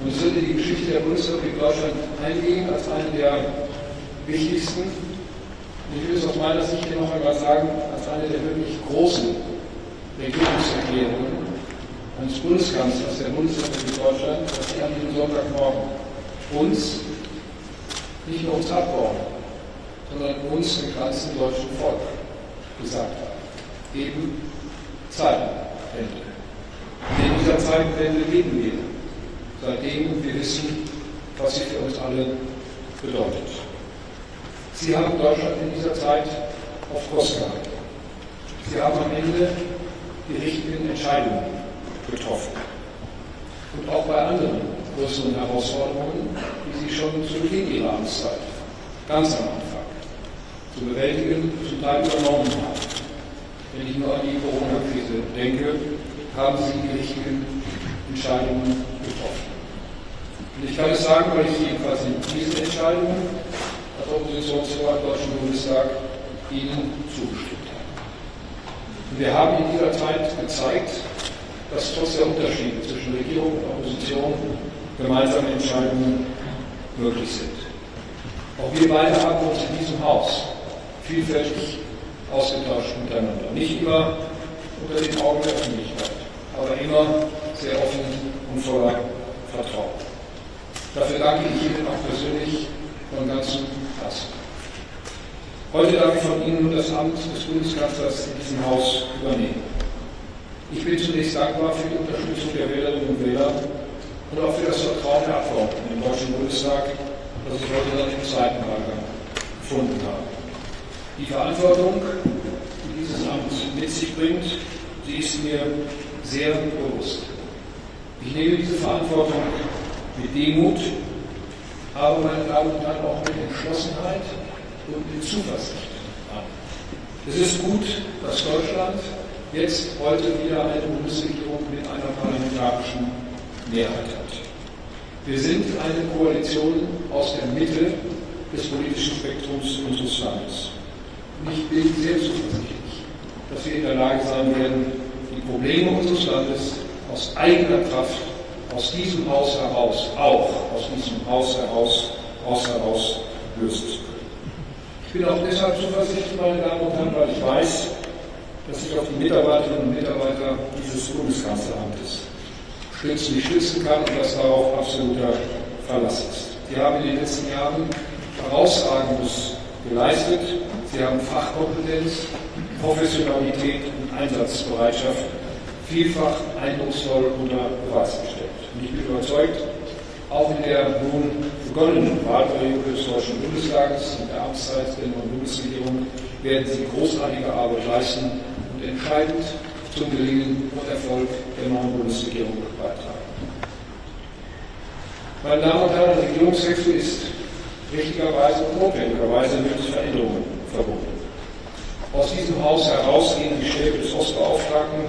Und es wird in die Geschichte der Bundesrepublik Deutschland eingehen als eine der wichtigsten, und ich will es aus meiner Sicht hier noch einmal sagen, als eine der wirklich großen Regierungserklärungen eines Bundeskanzlers der Bundesrepublik Deutschland, dass Sie an diesem Sonntagmorgen uns, nicht nur uns Abgeordneten, sondern uns, dem ganzen deutschen Volk, gesagt haben. Eben Zeitenwende. Und in dieser Zeitenwende leben wir, seitdem wir wissen, was sie für uns alle bedeutet. Sie haben Deutschland in dieser Zeit auf Kurs gehalten. Sie haben am Ende die richtigen Entscheidungen getroffen. Und auch bei anderen größeren Herausforderungen, die Sie schon zu Beginn Ihrer Amtszeit, ganz am Anfang, zu bewältigen, zum Teil übernommen haben. Wenn ich nur an die Corona-Krise denke, haben Sie die richtigen Entscheidungen getroffen. Und ich kann es sagen, weil ich jedenfalls in diesen Entscheidungen als Oppositionsführer im Deutschen Bundestag Ihnen zugestimmt habe. Und wir haben in dieser Zeit gezeigt, dass trotz der Unterschiede zwischen Regierung und Opposition gemeinsame Entscheidungen möglich sind. Auch wir beide haben uns in diesem Haus vielfältig ausgetauscht miteinander. Nicht immer unter den Augen der Öffentlichkeit, aber immer sehr offen und voller Vertrauen. Dafür danke ich Ihnen auch persönlich von ganzem Herzen. Heute darf ich von Ihnen das Amt des Bundeskanzlers in diesem Haus übernehmen. Ich bin zunächst dankbar für die Unterstützung der Wählerinnen und Wähler und auch für das Vertrauen der Abgeordneten im Deutschen Bundestag, das ich heute dann im zweiten Wahlgang gefunden habe. Die Verantwortung, die dieses Amt mit sich bringt, sie ist mir sehr bewusst. Ich nehme diese Verantwortung mit Demut, aber, meine Damen und Herren, auch mit Entschlossenheit und mit Zuversicht an. Es ist gut, dass Deutschland jetzt heute wieder eine Bundesregierung mit einer parlamentarischen Mehrheit hat. Wir sind eine Koalition aus der Mitte des politischen Spektrums unseres Landes. Und ich bin sehr zuversichtlich, dass wir in der Lage sein werden, die Probleme unseres Landes aus eigener Kraft, aus diesem Haus heraus, auch aus diesem Haus heraus lösen zu können. Ich bin auch deshalb zuversichtlich, meine Damen und Herren, weil ich weiß, dass ich auf die Mitarbeiterinnen und Mitarbeiter dieses Bundeskanzleramtes stützen kann und dass darauf absoluter Verlass ist. Sie haben in den letzten Jahren Herausragendes geleistet. Sie haben Fachkompetenz, Professionalität und Einsatzbereitschaft vielfach eindrucksvoll unter Beweis gestellt. Und ich bin überzeugt, auch in der nun begonnenen Wahlperiode des Deutschen Bundestages und der Amtszeit der neuen Bundesregierung werden Sie großartige Arbeit leisten und entscheidend zum Gelingen und Erfolg der neuen Bundesregierung beitragen. Meine Damen und Herren, der Regierungswechsel ist richtigerweise und notwendigerweise mit Veränderungen verbunden. Aus diesem Haus heraus gehen die Stäbe des Ostbeauftragten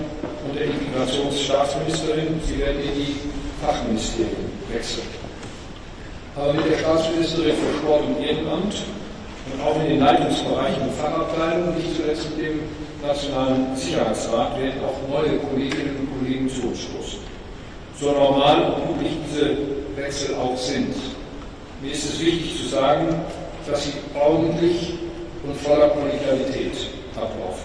und der Integrationsstaatsministerin. Sie werden in die Fachministerien wechseln. Aber mit der Staatsministerin für Sport und Ehrenamt und auch in den Leitungsbereichen und Fachabteilungen, nicht zuletzt mit dem Nationalen Sicherheitsrat, werden auch neue Kolleginnen und Kollegen zu uns stoßen. So normal und üblich diese Wechsel auch sind. Mir ist es wichtig zu sagen, dass sie ordentlich und voller Kollegialität ablaufen.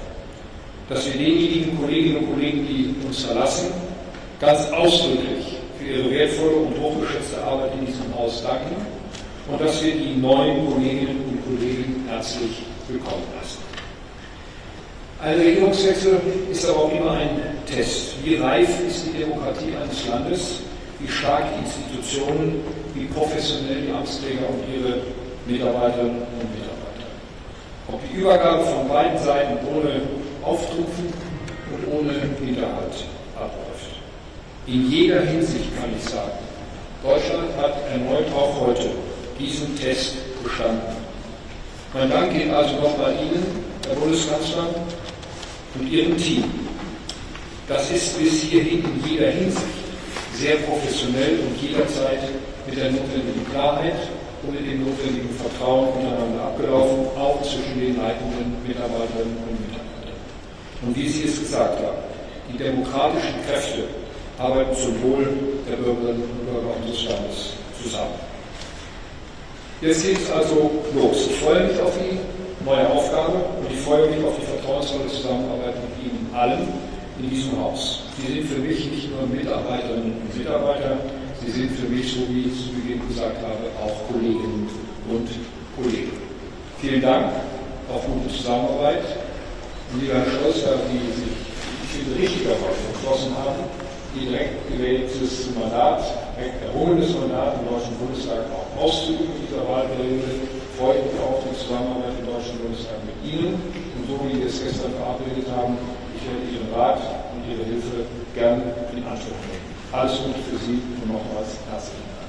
Dass wir denjenigen Kolleginnen und Kollegen, die uns verlassen, ganz ausdrücklich für ihre wertvolle und hochgeschätzte Arbeit in diesem Haus danken und dass wir die neuen Kolleginnen und Kollegen herzlich willkommen lassen. Ein Regierungswechsel ist aber auch immer ein Test. Wie reif ist die Demokratie eines Landes? Wie stark die Institutionen, wie professionell die Amtsträger und ihre Mitarbeiterinnen und Mitarbeiter. Ob die Übergabe von beiden Seiten ohne Auftrumpfen und ohne Hinterhalt abläuft. In jeder Hinsicht kann ich sagen, Deutschland hat erneut auch heute diesen Test bestanden. Mein Dank geht also nochmal Ihnen, Herr Bundeskanzler, und Ihrem Team. Das ist bis hierhin in jeder Hinsicht sehr professionell und jederzeit mit der notwendigen Klarheit und mit dem notwendigen Vertrauen untereinander abgelaufen, auch zwischen den leitenden Mitarbeiterinnen und Mitarbeitern. Und wie Sie es gesagt haben, die demokratischen Kräfte arbeiten zum Wohl der Bürgerinnen und Bürger unseres Landes zusammen. Jetzt geht es also los. Ich freue mich auf die neue Aufgabe und ich freue mich auf die vertrauensvolle Zusammenarbeit mit Ihnen allen in diesem Haus. Sie sind für mich nicht nur Mitarbeiterinnen und Mitarbeiter, Sie sind für mich, so wie ich zu Beginn gesagt habe, auch Kolleginnen und Kollegen. Vielen Dank auf gute Zusammenarbeit. Und lieber Herr Scholz, die sich, ich finde, richtigerweise entschlossen haben, die direkt gewähltes Mandat, direkt errungenes Mandat im Deutschen Bundestag auch auszuüben in dieser Wahlperiode, freue ich mich auf die Zusammenarbeit im Deutschen Bundestag mit Ihnen. Und so wie wir es gestern verabredet haben, ich werde Ihren Rat und Ihre Hilfe gerne in Anspruch nehmen. Alles Gute für Sie und nochmals herzlichen Dank.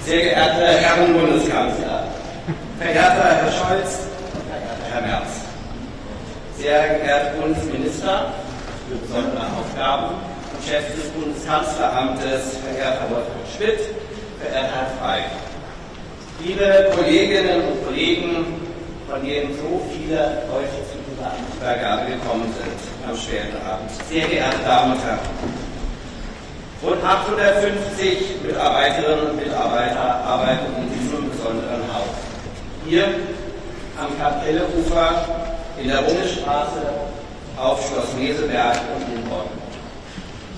Sehr geehrter Herr Bundeskanzler, verehrter Herr Scholz, verehrter Herr Merz, sehr geehrte Bundesminister für besondere Aufgaben, Chef des Bundeskanzleramtes, verehrter Wolfgang Schmidt, verehrter Herr Frey, liebe Kolleginnen und Kollegen, von denen so viele heute zu dieser Amtsübergabe gekommen sind am späten Abend, sehr geehrte Damen und Herren. Rund 850 Mitarbeiterinnen und Mitarbeiter arbeiten in diesem besonderen Haus. Hier am Kapelleufer, in der Rungestraße, auf Schloss Meseberg und in Bonn.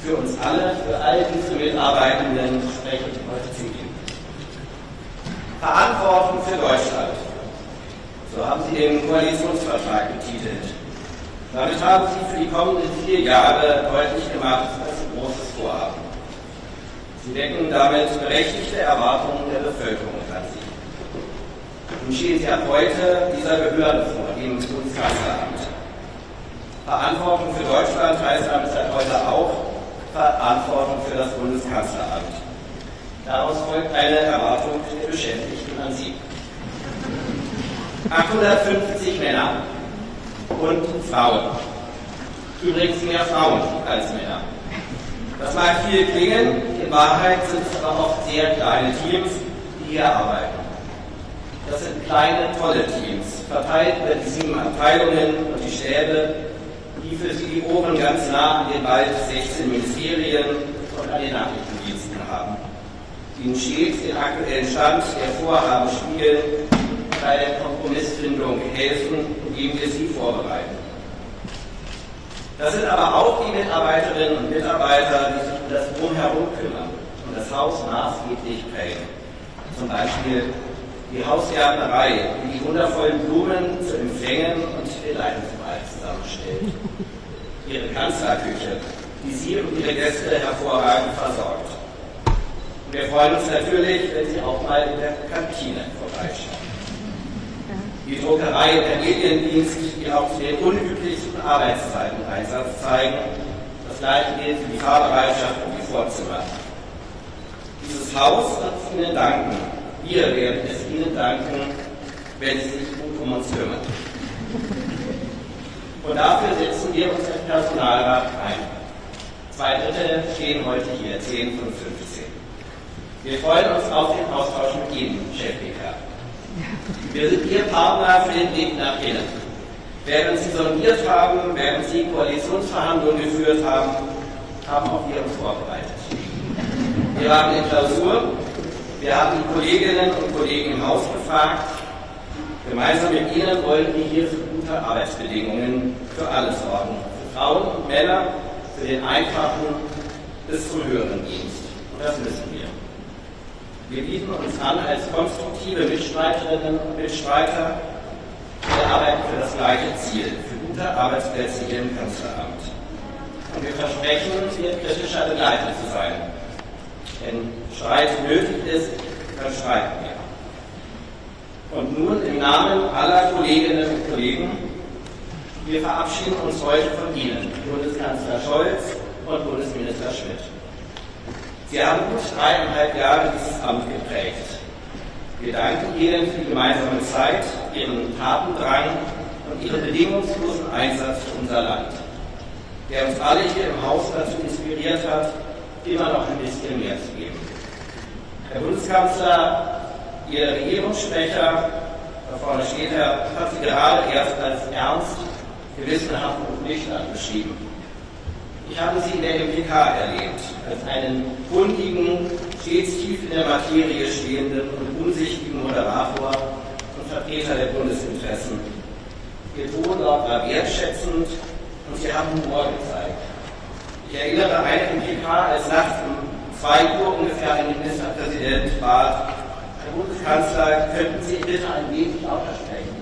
Für uns alle, für all diese Mitarbeitenden spreche ich heute zu Ihnen. Verantwortung für Deutschland. So haben Sie den Koalitionsvertrag betitelt. Damit haben Sie für die kommenden 4 Jahre deutlich gemacht, was ein großes Vorhaben. Sie wecken damit berechtigte Erwartungen der Bevölkerung an Sie. Nun stehen Sie ab heute dieser Behörde vor, dem Bundeskanzleramt. Verantwortung für Deutschland heißt damit seit heute auch Verantwortung für das Bundeskanzleramt. Daraus folgt eine Erwartung der Beschäftigten an Sie. 850 Männer und Frauen. Übrigens mehr Frauen als Männer. Das mag viel klingen, in Wahrheit sind es aber oft sehr kleine Teams, die hier arbeiten. Das sind kleine, tolle Teams, verteilt über die 7 Abteilungen und die Stäbe, die für Sie die Ohren ganz nah an den bald 16 Ministerien und an den Nachrichtendiensten haben, die Ihnen stets den aktuellen Stand der Vorhaben spiegeln, bei der Kompromissfindung helfen, indem wir sie vorbereiten. Das sind aber auch die Mitarbeiterinnen und Mitarbeiter, die sich um das Drumherum kümmern und das Haus maßgeblich prägen. Zum Beispiel die Hausgärtnerei, die die wundervollen Blumen zu Empfängen und den Leitungswald zusammenstellt. Ihre Kanzlerküche, die Sie und Ihre Gäste hervorragend versorgt. Und wir freuen uns natürlich, wenn Sie auch mal in der Kantine vorbeischauen. Die Druckerei und der Mediendienst, die auch zu den unüblichsten Arbeitszeiten Einsatz zeigen. Das gleiche gilt für die Fahrbereitschaft und die Vorzimmer. Dieses Haus wird es Ihnen danken. Wir werden es Ihnen danken, wenn Sie sich gut um uns kümmern. Und dafür setzen wir uns als Personalrat ein. 2/3 stehen heute hier, 10 von 15. Wir freuen uns auf den Austausch mit Ihnen, Chef PK. Wir sind Ihr Partner für den Weg nach innen. Während Sie sondiert haben, während Sie Koalitionsverhandlungen geführt haben, haben auch wir uns vorbereitet. Wir waren in Klausur, wir haben die Kolleginnen und Kollegen im Haus gefragt. Gemeinsam mit Ihnen wollen wir hier für gute Arbeitsbedingungen für alle sorgen. Für Frauen und Männer, für den einfachen bis zum höheren Dienst. Und das müssen wir. Wir bieten uns an als konstruktive Mitstreiterinnen und Mitstreiter. Wir arbeiten für das gleiche Ziel, für gute Arbeitsplätze hier im Kanzleramt. Und wir versprechen, hier kritischer Begleiter zu sein. Wenn Streit nötig ist, dann streiten wir. Und nun im Namen aller Kolleginnen und Kollegen, wir verabschieden uns heute von Ihnen, Bundeskanzler Scholz und Bundesminister Schmidt. Sie haben gut 3,5 Jahre dieses Amt geprägt. Wir danken Ihnen für die gemeinsame Zeit, Ihren Tatendrang und Ihren bedingungslosen Einsatz für unser Land, der uns alle hier im Haus dazu inspiriert hat, immer noch ein bisschen mehr zu geben. Herr Bundeskanzler, Ihr Regierungssprecher, da vorne steht er, hat Sie gerade erst als ernst, gewissenhaft und nüchtern beschrieben. Ich habe Sie in der MPK erlebt, als einen kundigen, stets tief in der Materie stehenden und umsichtigen Moderator und Vertreter der Bundesinteressen. Ihr Tonlaut war wertschätzend und Sie haben Humor gezeigt. Ich erinnere eine MPK, als nachts um 2 Uhr ungefähr ein Ministerpräsident bat, Herr Bundeskanzler, könnten Sie bitte ein wenig lauter sprechen?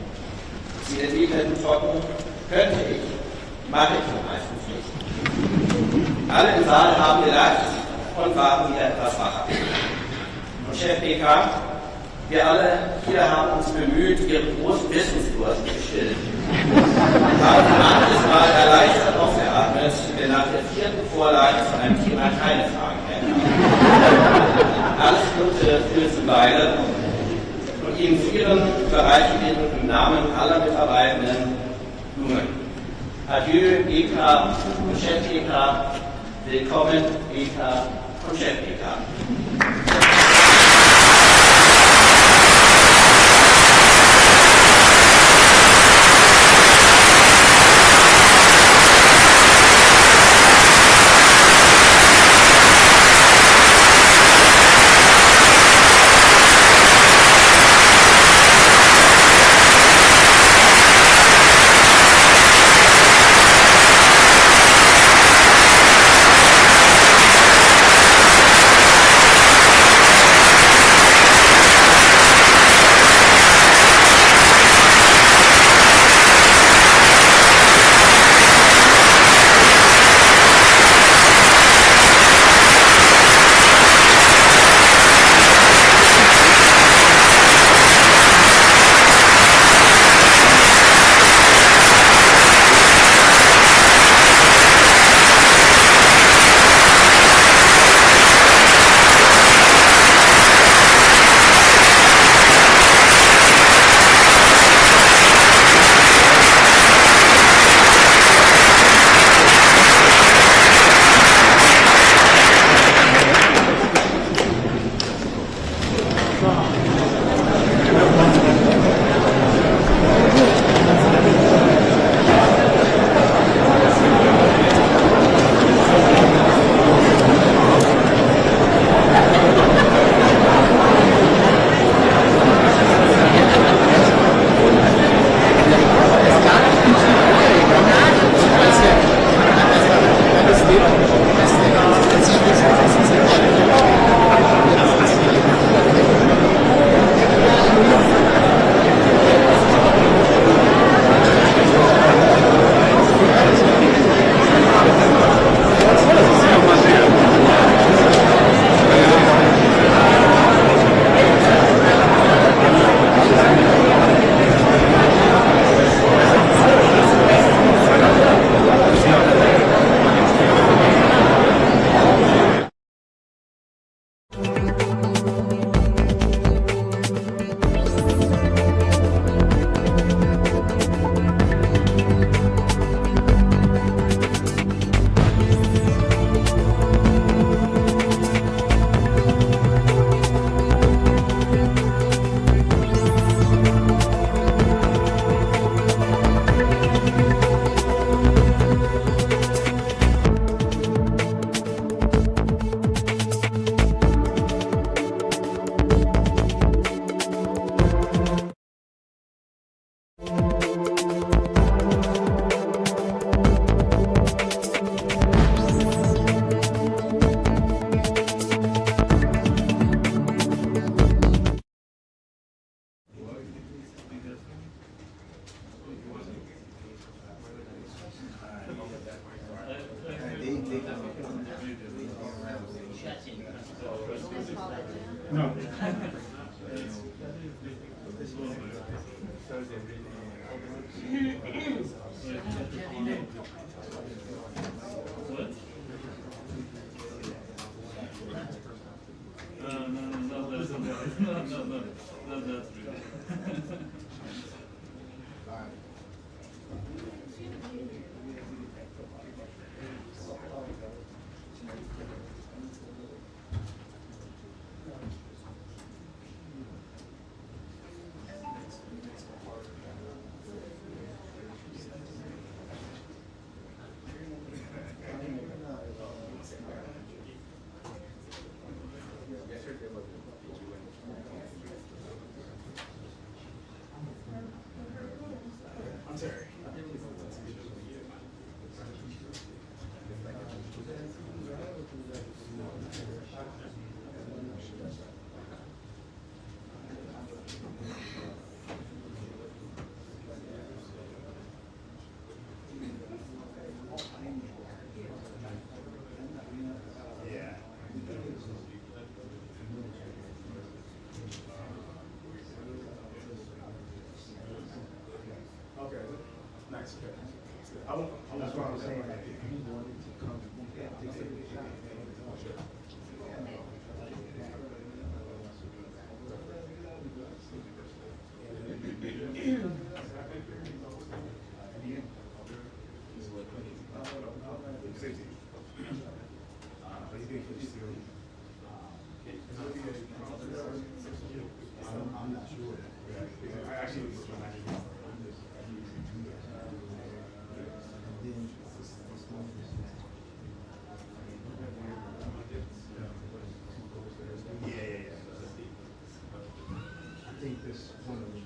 Sie entgegneten trocken, könnte ich, mache ich nur meistens nicht. Alle im Saal haben gelacht und waren wieder etwas wacher. Und Chef PK, wir alle hier haben uns bemüht, Ihren großen Wissensdurst zu stillen. Haben Sie manches Mal erleichtert aufgeatmet, wenn nach der 4. Vorlage zu einem Thema keine Fragen mehr kamen. Alles Gute für Sie beide und Ihnen für Ihren Bereich im Namen aller Mitarbeitenden Blumen. Adieu, BK und Chef PK. Willkommen, BK und Chef PK. No, not really. I'm Terry. Yeah. Okay. Nice. Okay. That's what I was saying. I'm not sure. I actually I think this one of the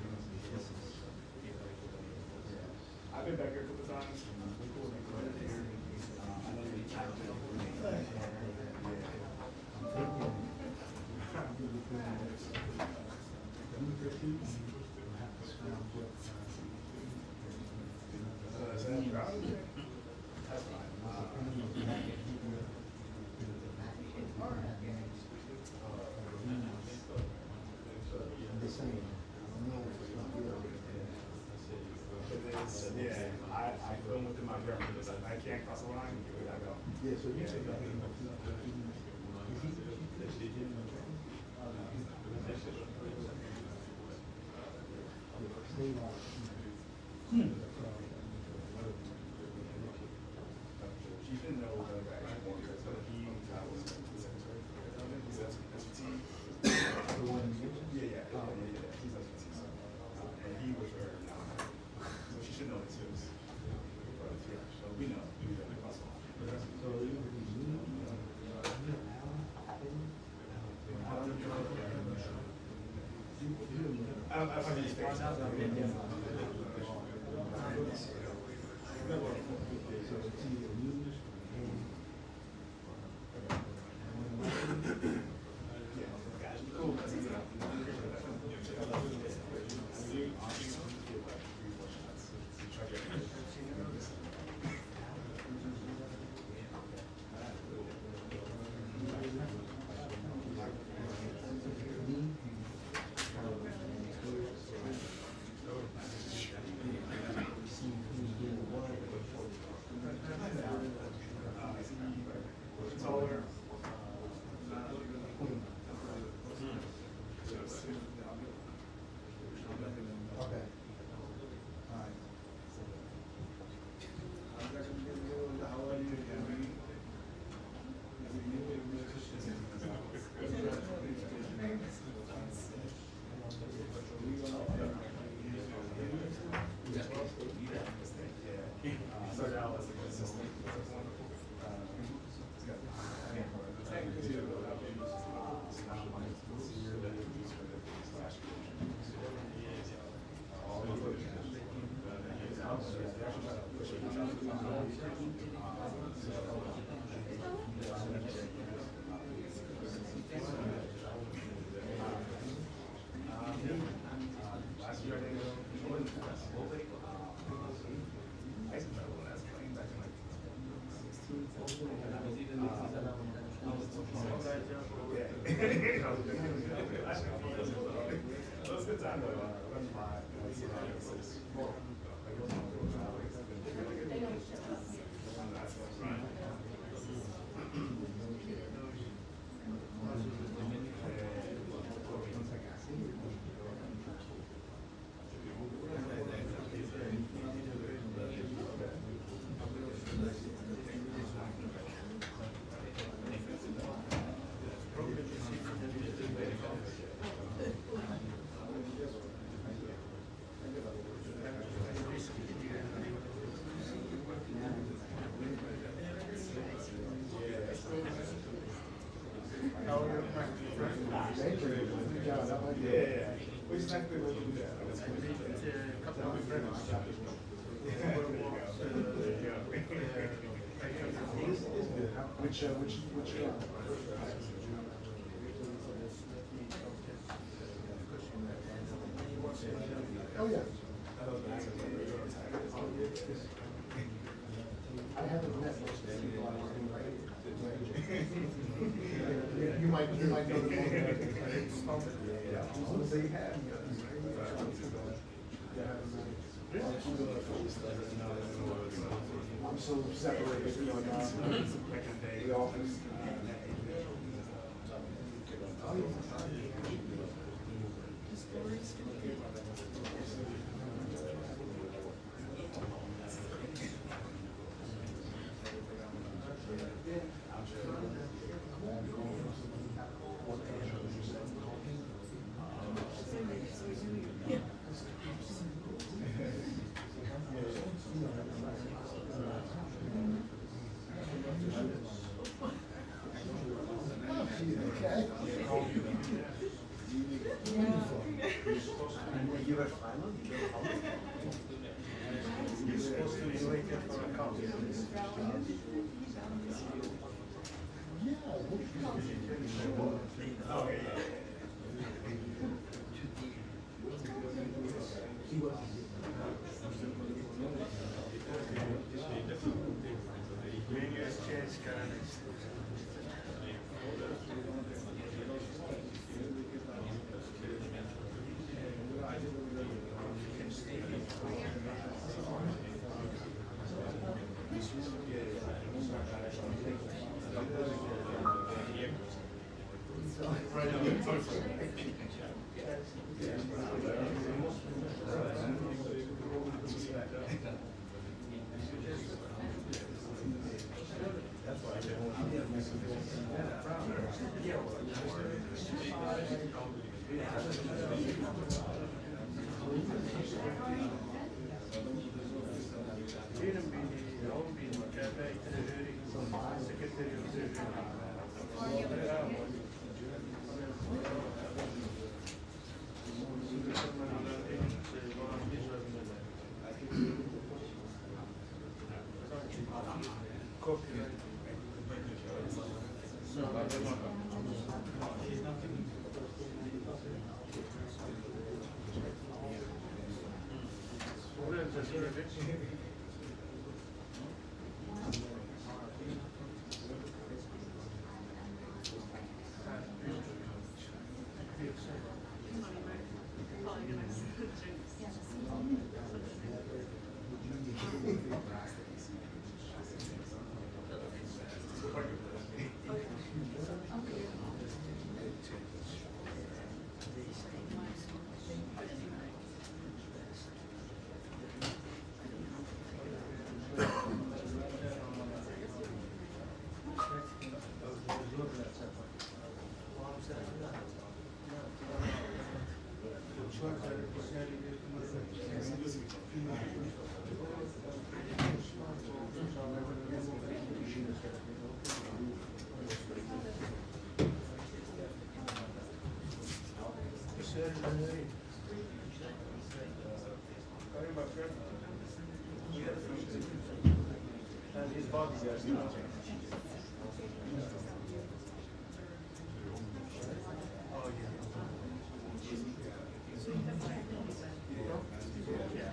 I've been back here a couple times. I know you tapped it. That's fine. Yeah, I film within my parameters. I can't cross the line. I go. Yeah, so you say that. She didn't know the actual one because he was the secretary. He's SVT. Yeah. He's SVT. And he was her now. So she should know this is. So we know. I find these things. yeah. Which is actually what we do that. A couple of friends. Which oh yeah. I haven't met most of the people I was invited. You might know the one. So you have. I'm so separated from the office. And his bodyguards. Oh, yeah.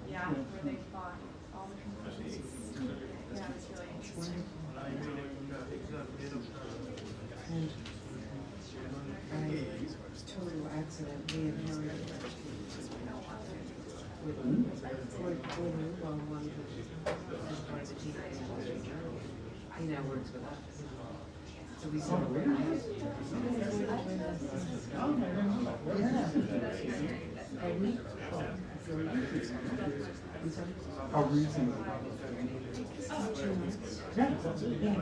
Yeah, where they fought all the communities. Yeah, it's really interesting. Total accident, me and him. He now works with us. So we said, How recent? Yeah, that's it. Yeah.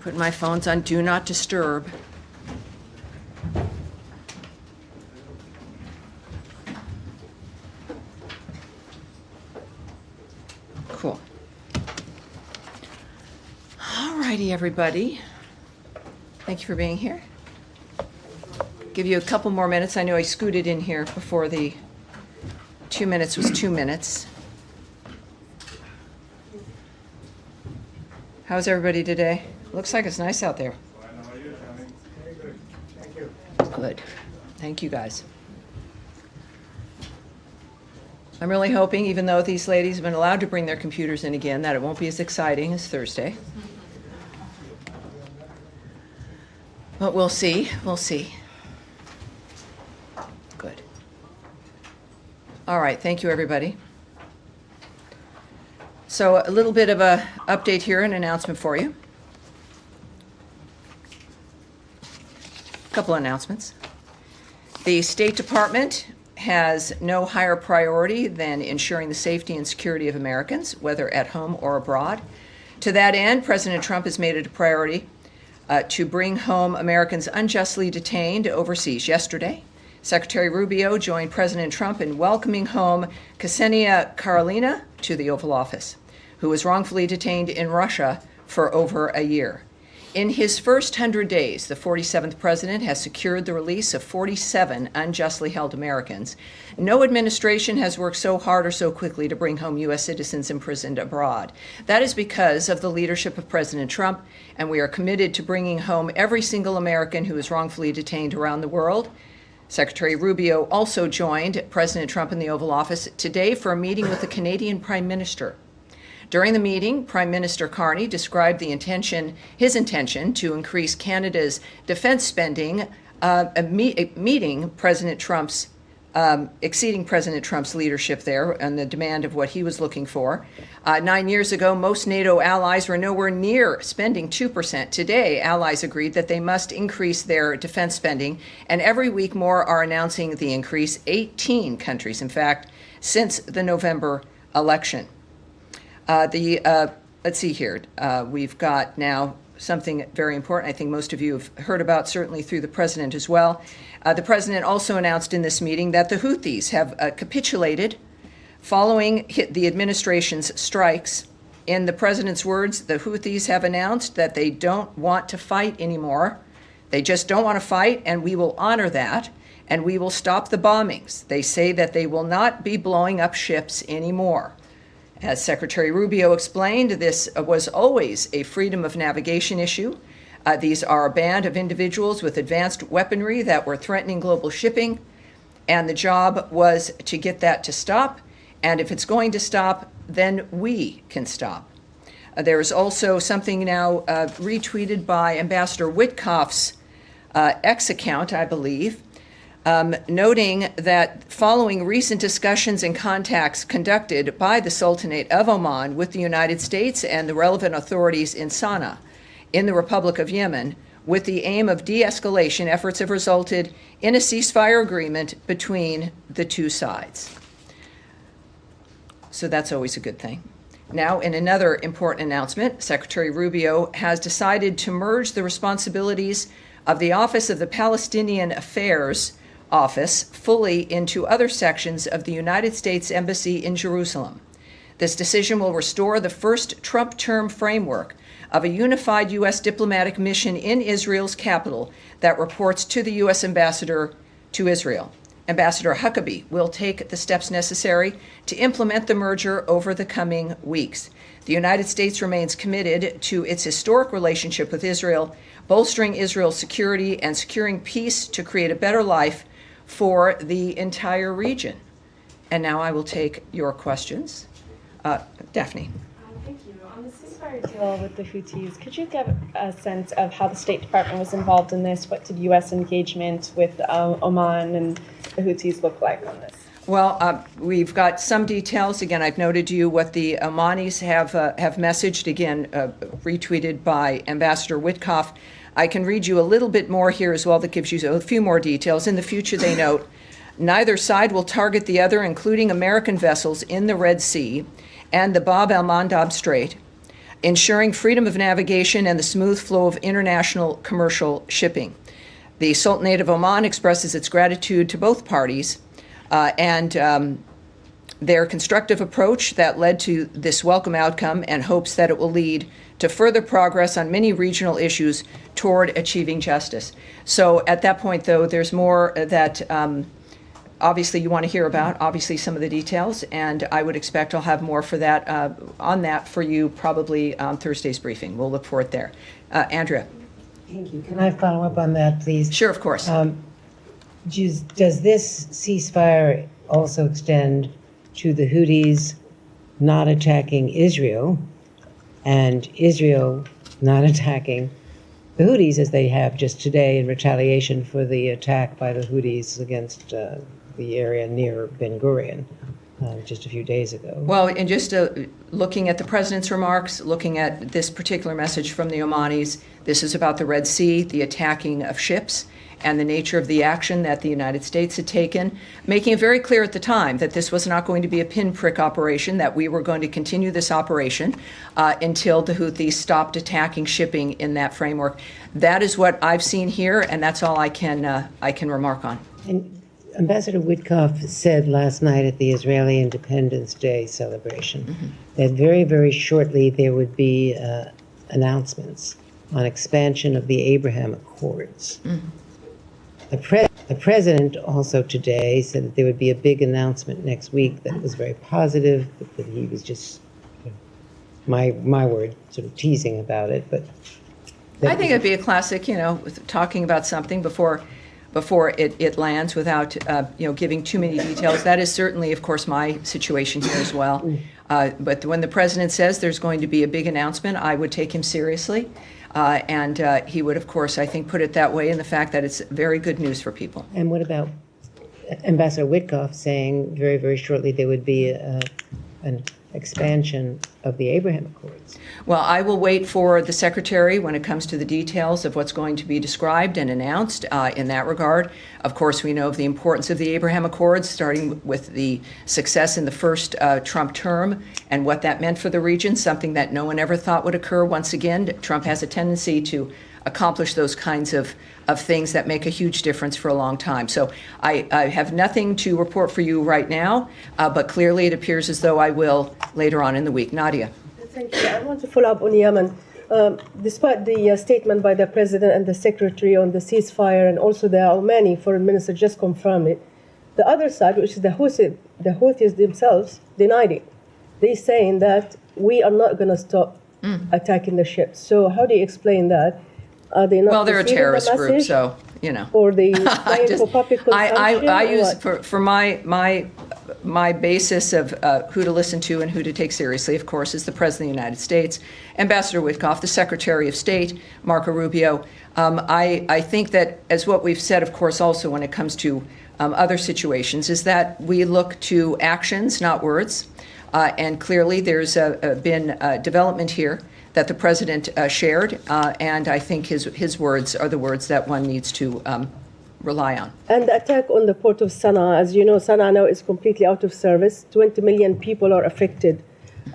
Put my phones on Do Not Disturb. Cool. All righty, everybody. Thank you for being here. Give you a couple more minutes. I know I scooted in here before the 2 minutes was 2 minutes. How's everybody today? Looks like it's nice out there. Good. Thank you, guys. I'm really hoping, even though these ladies have been allowed to bring their computers in again, that it won't be as exciting as Thursday. But we'll see. We'll see. Good. All right. Thank you, everybody. So a little bit of an update here, an announcement for you. A couple announcements. The State Department has no higher priority than ensuring the safety and security of Americans, whether at home or abroad. To that end, President Trump has made it a priority to bring home Americans unjustly detained overseas. Yesterday, Secretary Rubio joined President Trump in welcoming home Ksenia Karelina to the Oval Office, who was wrongfully detained in Russia for over a year. In his first 100 days, the 47th president has secured the release of 47 unjustly held Americans. No administration has worked so hard or so quickly to bring home U.S. citizens imprisoned abroad. That is because of the leadership of President Trump, and we are committed to bringing home every single American who is wrongfully detained around the world. Secretary Rubio also joined President Trump in the Oval Office today for a meeting with the Canadian Prime Minister. During the meeting, Prime Minister Carney described his intention to increase Canada's defense spending, exceeding President Trump's leadership there and the demand of what he was looking for. 9 years ago, most NATO allies were nowhere near spending 2%. Today, allies agreed that they must increase their defense spending, and every week more are announcing the increase. 18 countries, in fact, since the November election. Let's see here. We've got now something very important I think most of you have heard about, certainly through the president as well. The president also announced in this meeting that the Houthis have capitulated following the administration's strikes. In the president's words, the Houthis have announced that they don't want to fight anymore. They just don't want to fight, and we will honor that, and we will stop the bombings. They say that they will not be blowing up ships anymore. As Secretary Rubio explained, this was always a freedom of navigation issue. These are a band of individuals with advanced weaponry that were threatening global shipping, and the job was to get that to stop. And if it's going to stop, then we can stop. There is also something now retweeted by Ambassador Witkoff's X account, I believe, noting that following recent discussions and contacts conducted by the Sultanate of Oman with the United States and the relevant authorities in Sana'a, in the Republic of Yemen, with the aim of de-escalation, efforts have resulted in a ceasefire agreement between the two sides. So that's always a good thing. Now, in another important announcement, Secretary Rubio has decided to merge the responsibilities of the Office of the Palestinian Affairs Office fully into other sections of the United States Embassy in Jerusalem. This decision will restore the first Trump term framework of a unified U.S. diplomatic mission in Israel's capital that reports to the U.S. ambassador to Israel. Ambassador Huckabee will take the steps necessary to implement the merger over the coming weeks. The United States remains committed to its historic relationship with Israel, bolstering Israel's security and securing peace to create a better life for the entire region. And now I will take your questions. Daphne. Thank you. On the ceasefire deal with the Houthis, could you give a sense of how the State Department was involved in this? What did U.S. engagement with Oman and the Houthis look like on this? Well, we've got some details. Again, I've noted to you what the Omanis have messaged, again, retweeted by Ambassador Witkoff. I can read you a little bit more here as well that gives you a few more details. In the future, they note, neither side will target the other, including American vessels in the Red Sea and the Bab el-Mandab Strait, ensuring freedom of navigation and the smooth flow of international commercial shipping. The Sultanate of Oman expresses its gratitude to both parties and their constructive approach that led to this welcome outcome, and hopes that it will lead to further progress on many regional issues toward achieving justice. So at that point, though, there's more that obviously you want to hear about, obviously some of the details, and I would expect I'll have more for that on that for you probably Thursday's briefing. We'll look for it there. Andrea. Thank you. Can I follow up on that, please? Sure, of course. Does this ceasefire also extend to the Houthis not attacking Israel and Israel not attacking the Houthis as they have just today in retaliation for the attack by the Houthis against the area near Ben Gurion? just a few days ago. Well, and just looking at the president's remarks, looking at this particular message from the Omanis, this is about the Red Sea, the attacking of ships, and the nature of the action that the United States had taken, making it very clear at the time that this was not going to be a pinprick operation, that we were going to continue this operation until the Houthis stopped attacking shipping in that framework. That is what I've seen here, and that's all I can remark on. And Ambassador Witkoff said last night at the Israeli Independence Day celebration that very, very shortly there would be announcements on expansion of the Abraham Accords. The president also today said that there would be a big announcement next week that was very positive, but that he was just, my word, sort of teasing about it. But I think it'd be a classic, talking about something before it lands without, giving too many details. That is certainly, of course, my situation here as well. But when the president says there's going to be a big announcement, I would take him seriously. And he would, of course, I think, put it that way in the fact that it's very good news for people. And what about Ambassador Witkoff saying very, very shortly there would be an expansion of the Abraham Accords? Well, I will wait for the Secretary when it comes to the details of what's going to be described and announced in that regard. Of course, we know of the importance of the Abraham Accords, starting with the success in the first Trump term and what that meant for the region, something that no one ever thought would occur. Once again, Trump has a tendency to accomplish those kinds of things that make a huge difference for a long time. So I have nothing to report for you right now, but clearly it appears as though I will later on in the week. Nadia. Thank you. I want to follow up on Yemen. Despite the statement by the President and the Secretary on the ceasefire, and also the Omani Foreign Minister just confirmed it, the other side, which is the Houthis themselves, denied it. They're saying that we are not going to stop attacking the ships. So how do you explain that? Are they not? Well, they're a terrorist group, so Or they playing for public consumption? I use for my basis of who to listen to and who to take seriously, of course, is the President of the United States, Ambassador Witkoff, the Secretary of State, Marco Rubio. I think that, as what we've said, of course, also when it comes to other situations, is that we look to actions, not words. And clearly there's been development here that the President shared, and I think his words are the words that one needs to rely on. And the attack on the port of Sana'a, as you know, Sana'a now is completely out of service. 20 million people are affected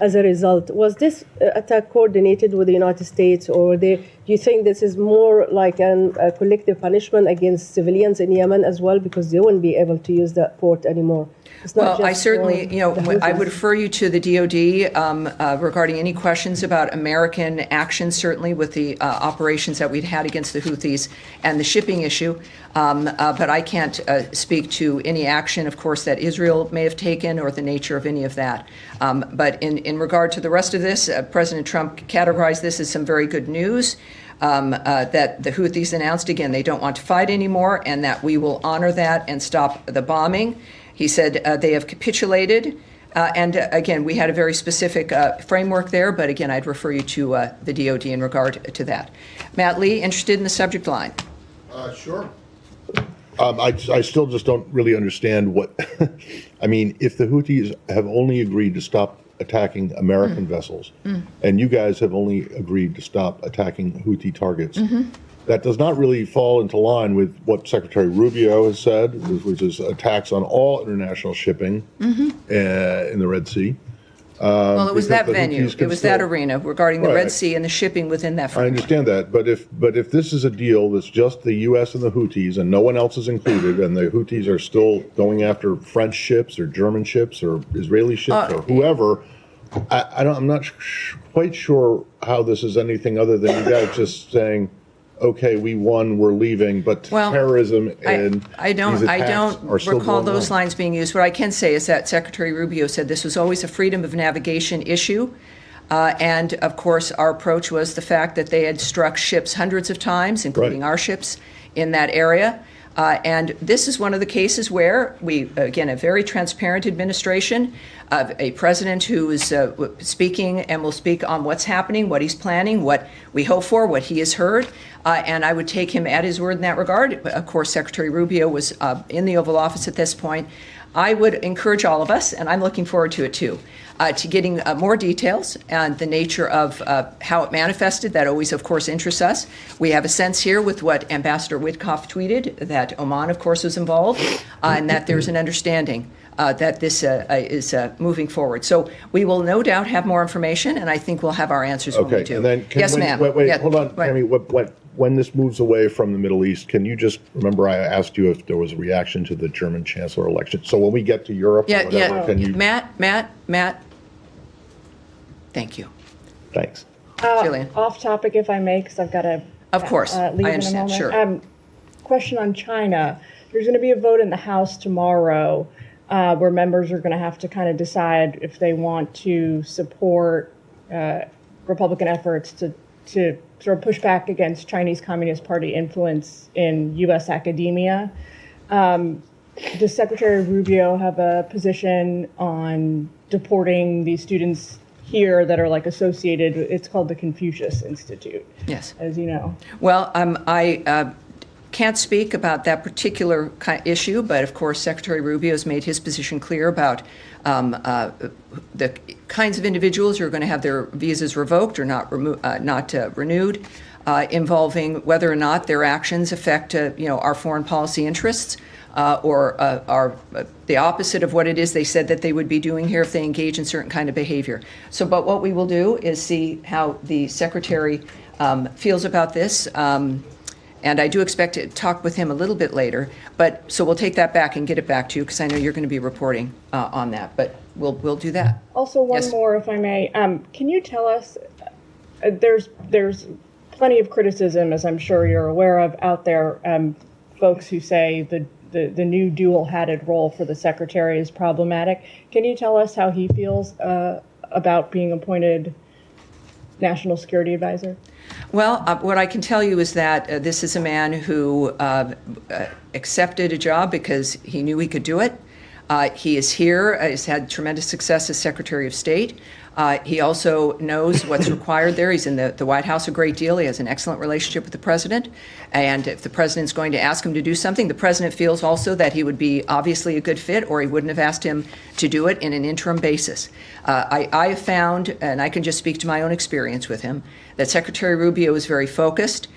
as a result. Was this attack coordinated with the United States, or do you think this is more like a collective punishment against civilians in Yemen as well, because they won't be able to use that port anymore? Well, I certainly, I would refer you to the DOD regarding any questions about American action, certainly with the operations that we'd had against the Houthis and the shipping issue. But I can't speak to any action, of course, that Israel may have taken or the nature of any of that. But in regard to the rest of this, President Trump categorized this as some very good news. That the Houthis announced, again, they don't want to fight anymore, and that we will honor that and stop the bombing. He said they have capitulated. And again, we had a very specific framework there, but again, I'd refer you to the DOD in regard to that. Matt Lee, interested in the subject line? Sure. I still just don't really understand what, I mean, if the Houthis have only agreed to stop attacking American vessels, and you guys have only agreed to stop attacking Houthi targets, that does not really fall into line with what Secretary Rubio has said, which is attacks on all international shipping in the Red Sea. Well, it was that venue, it was that arena regarding the Red Sea and the shipping within that framework. I understand that, but if this is a deal that's just the U.S. and the Houthis and no one else is included, and the Houthis are still going after French ships or German ships or Israeli ships or whoever, I'm not quite sure how this is anything other than you guys just saying, okay, we won, we're leaving, but terrorism and I don't still recall going those on. lines being used. What I can say is that Secretary Rubio said this was always a freedom of navigation issue. And of course, our approach was the fact that they had struck ships hundreds of times, including our ships in that area. And this is one of the cases where we, again, a very transparent administration, a president who is speaking and will speak on what's happening, what he's planning, what we hope for, what he has heard. And I would take him at his word in that regard. Of course, Secretary Rubio was in the Oval Office at this point. I would encourage all of us, and I'm looking forward to it too, to getting more details and the nature of how it manifested. That always, of course, interests us. We have a sense here with what Ambassador Witkoff tweeted, that Oman, of course, was involved, and that there's an understanding that this is moving forward. So we will no doubt have more information, and I think we'll have our answers when we do. And then Yes, ma'am. Wait, Yeah, hold on, right. Tammy. When this moves away from the Middle East, can you just remember I asked you if there was a reaction to the German chancellor election? So when we get to Europe, or whatever, can you? Matt. Thank you. Thanks. Jillian. Off topic, if I may, because I've got to. Of course, leave I in a understand. moment. Sure. Question on China. There's going to be a vote in the House tomorrow where members are going to have to kind of decide if they want to support Republican efforts to sort of push back against Chinese Communist Party influence in U.S. academia. Does Secretary Rubio have a position on deporting these students here that are like associated? It's called the Confucius Institute. Yes. As you know. Well, I can't speak about that particular issue, but of course, Secretary Rubio has made his position clear about the kinds of individuals who are going to have their visas revoked or not renewed, involving whether or not their actions affect our foreign policy interests or are the opposite of what it is they said that they would be doing here if they engage in certain kind of behavior. So, but what we will do is see how the Secretary feels about this. And I do expect to talk with him a little bit later, but so we'll take that back and get it back to you because I know you're going to be reporting on that. But we'll do that. Also, one more, if I may. Can you tell us? There's plenty of criticism, as I'm sure you're aware of, out there. Folks who say the new dual-hatted role for the secretary is problematic. Can you tell us how he feels about being appointed National Security Advisor? Well, what I can tell you is that this is a man who accepted a job because he knew he could do it. He is here, has had tremendous success as Secretary of State. He also knows what's required there. He's in the White House a great deal. He has an excellent relationship with the president. And if the president's going to ask him to do something, the president feels also that he would be obviously a good fit, or he wouldn't have asked him to do it in an interim basis. I have found, and I can just speak to my own experience with him, that Secretary Rubio is very focused.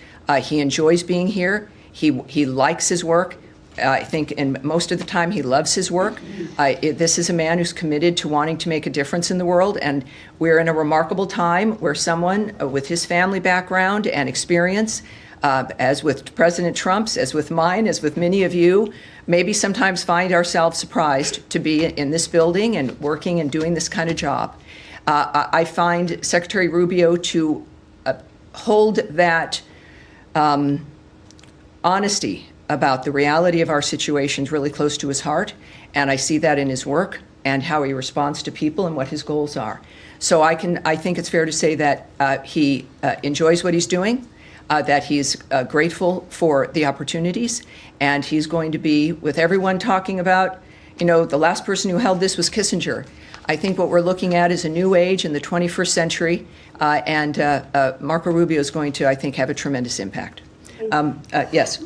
He enjoys being here. He likes his work. I think, and most of the time, he loves his work. This is a man who's committed to wanting to make a difference in the world, and we're in a remarkable time where someone with his family background and experience, as with President Trump's, as with mine, as with many of you, maybe sometimes find ourselves surprised to be in this building and working and doing this kind of job. I find Secretary Rubio to hold that honesty about the reality of our situations really close to his heart, and I see that in his work and how he responds to people and what his goals are. So I think it's fair to say that he enjoys what he's doing, that he's grateful for the opportunities, and he's going to be, with everyone talking about, the last person who held this was Kissinger. I think what we're looking at is a new age in the 21st century, and Marco Rubio is going to, I think, have a tremendous impact. Yes.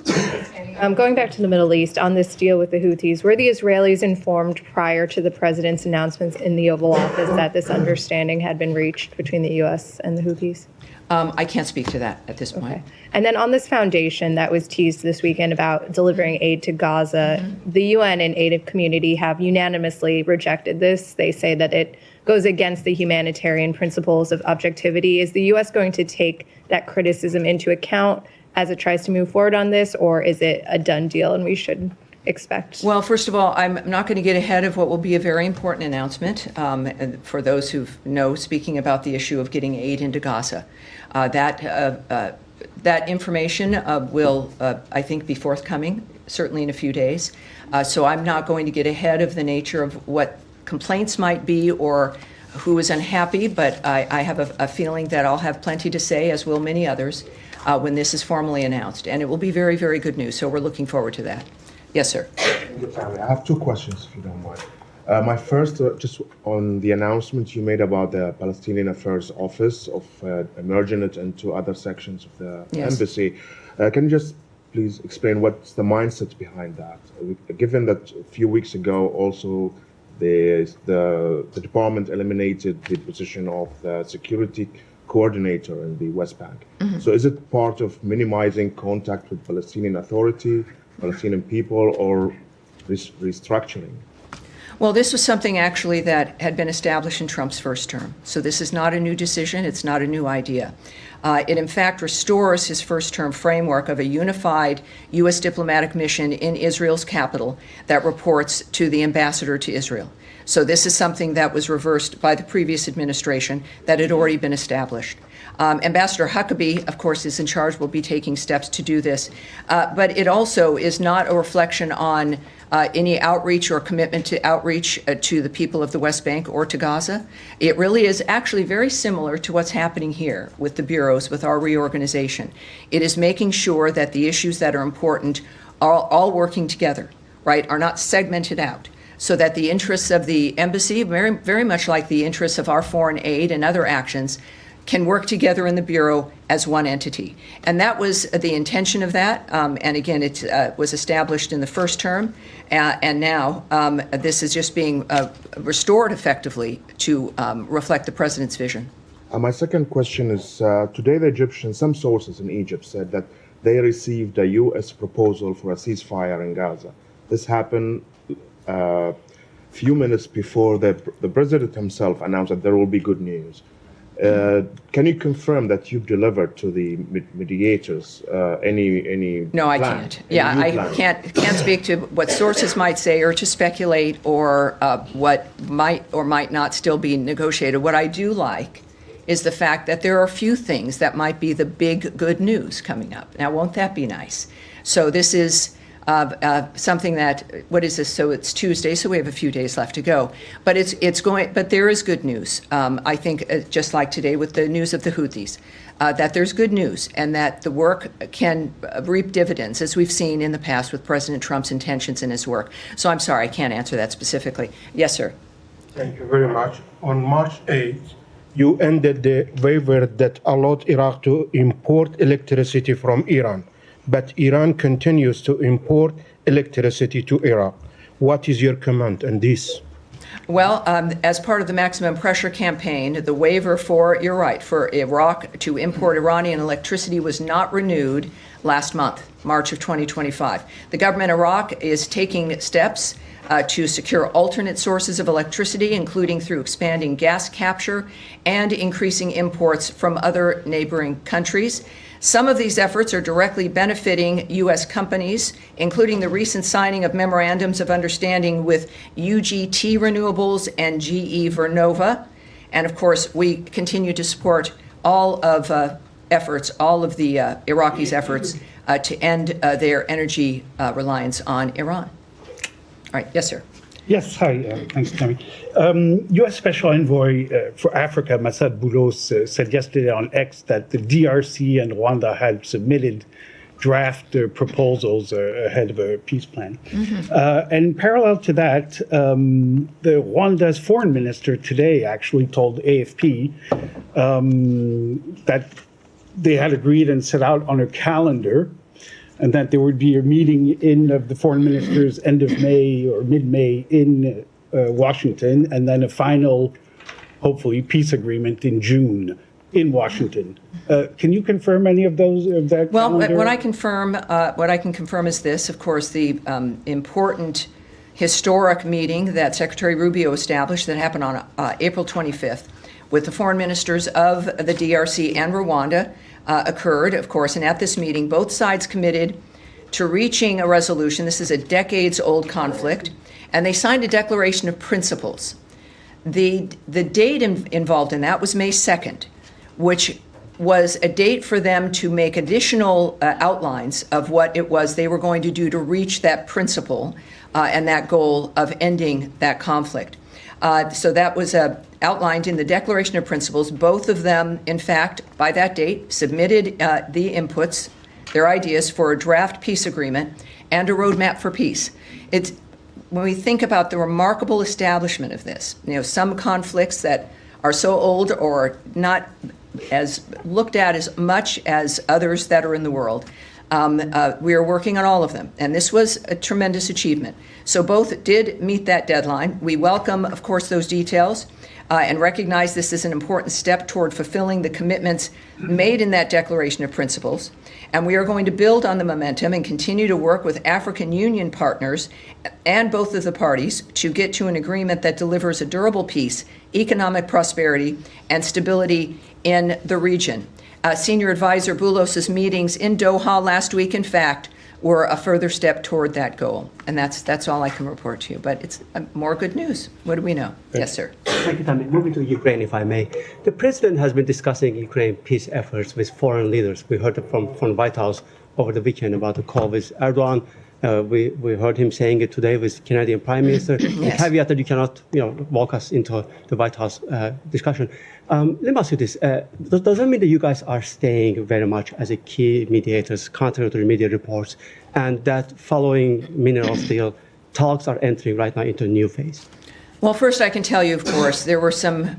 Going back to the Middle East, on this deal with the Houthis, were the Israelis informed prior to the president's announcements in the Oval Office that this understanding had been reached between the U.S. and the Houthis? I can't speak to that at this point. Okay. And then on this foundation that was teased this weekend about delivering aid to Gaza, the UN and aid community have unanimously rejected this. They say that it goes against the humanitarian principles of objectivity. Is the U.S. going to take that criticism into account as it tries to move forward on this, or is it a done deal and we should expect? Well, first of all, I'm not going to get ahead of what will be a very important announcement for those who know, speaking about the issue of getting aid into Gaza. That information will, I think, be forthcoming, certainly in a few days. So I'm not going to get ahead of the nature of what complaints might be or who is unhappy, but I have a feeling that I'll have plenty to say, as will many others, when this is formally announced. And it will be very, very good news. So we're looking forward to that. Yes, sir. Thank you, Tammy. I have two questions, if you don't mind. My first, just on the announcement you made about the Palestinian Affairs Office of merging it into other sections of the embassy. Can you just please explain what's the mindset behind that? Given that a few weeks ago also the department eliminated the position of the security coordinator in the West Bank. So is it part of minimizing contact with Palestinian Authority, Palestinian people, or restructuring? Well, this was something actually that had been established in Trump's first term. So this is not a new decision. It's not a new idea. It, in fact, restores his first term framework of a unified U.S. diplomatic mission in Israel's capital that reports to the ambassador to Israel. So this is something that was reversed by the previous administration that had already been established. Ambassador Huckabee, of course, is in charge, will be taking steps to do this. But it also is not a reflection on any outreach or commitment to outreach to the people of the West Bank or to Gaza. It really is actually very similar to what's happening here with the bureaus, with our reorganization. It is making sure that the issues that are important are all working together, right, are not segmented out, so that the interests of the embassy, very, very much like the interests of our foreign aid and other actions, can work together in the Bureau as one entity. And that was the intention of that. And again, it was established in the first term. And now this is just being restored effectively to reflect the president's vision. My second question is, today the Egyptians, some sources in Egypt said that they received a U.S. proposal for a ceasefire in Gaza. This happened a few minutes before the president himself announced that there will be good news. Can you confirm that you've delivered to the mediators any? No, I plan, can't. Yeah, I can't speak to what sources might say or to speculate or what might or might not still be negotiated. What I do like is the fact that there are a few things that might be the big good news coming up. Now, won't that be nice? So this is something that, what is this? So it's Tuesday, so we have a few days left to go. But it's going. But there is good news. I think, just like today with the news of the Houthis, that there's good news and that the work can reap dividends, as we've seen in the past with President Trump's intentions in his work. So I'm sorry, I can't answer that specifically. Yes, sir. Thank you very much. On March 8th, you ended the waiver that allowed Iraq to import electricity from Iran. But Iran continues to import electricity to Iraq. What is your comment on this? Well, as part of the maximum pressure campaign, the waiver for, you're right, for Iraq to import Iranian electricity was not renewed last month, March of 2025. The government of Iraq is taking steps to secure alternate sources of electricity, including through expanding gas capture and increasing imports from other neighboring countries. Some of these efforts are directly benefiting U.S. companies, including the recent signing of memorandums of understanding with UGT Renewables and GE Vernova. And of course, we continue to support all of efforts, all of the Iraqis' efforts to end their energy reliance on Iran. All right, yes, sir. Yes, hi, thanks, Tammy. U.S. Special Envoy for Africa, Massad Boulos, said yesterday on X that the DRC and Rwanda had submitted draft proposals ahead of a peace plan. And parallel to that, the Rwanda's foreign minister today actually told AFP that they had agreed and set out on a calendar and that there would be a meeting in the foreign ministers end of May or mid-May in Washington, and then a final, hopefully, peace agreement in June in Washington. Can you confirm any of those? Of that well, calendar? what I can confirm is this. Of course, the important historic meeting that Secretary Rubio established that happened on April 25th with the foreign ministers of the DRC and Rwanda occurred, of course, and at this meeting, both sides committed to reaching a resolution. This is a decades-old conflict, and they signed a declaration of principles. The date involved in that was May 2nd, which was a date for them to make additional outlines of what it was they were going to do to reach that principle and that goal of ending that conflict. So that was outlined in the Declaration of Principles. Both of them, in fact, by that date, submitted the inputs, their ideas for a draft peace agreement and a roadmap for peace. When we think about the remarkable establishment of this, some conflicts that are so old or not as looked at as much as others that are in the world, We are working on all of them, and this was a tremendous achievement. So both did meet that deadline. We welcome, of course, those details and recognize this is an important step toward fulfilling the commitments made in that Declaration of Principles. And we are going to build on the momentum and continue to work with African Union partners and both of the parties to get to an agreement that delivers a durable peace, economic prosperity, and stability in the region. Senior Advisor Boulos's meetings in Doha last week, in fact, were a further step toward that goal. And that's all I can report to you. But it's more good news. What do we know? Yes, sir. Thank you, Tammy. Moving to Ukraine, if I may. The president has been discussing Ukraine peace efforts with foreign leaders. We heard from the White House over the weekend about the call with Erdogan. We heard him saying it today with Canadian Prime Minister. Yes. The caveat that you cannot, walk us into the White House discussion. Let me ask you this: does that mean that you guys are staying very much as a key mediators, contrary to the media reports, and that following minerals deal, talks are entering right now into a new phase? Well, first I can tell you, of course, there were some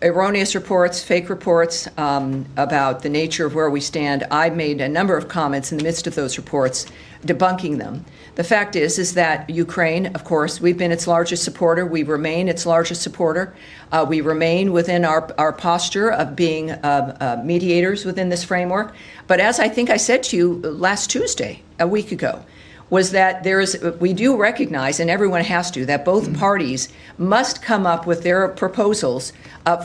erroneous reports, fake reports about the nature of where we stand. I made a number of comments in the midst of those reports, debunking them. The fact is that Ukraine, of course, we've been its largest supporter. We remain its largest supporter. We remain within our posture of being mediators within this framework. But as I think I said to you last Tuesday, a week ago, was that we do recognize, and everyone has to, that both parties must come up with their proposals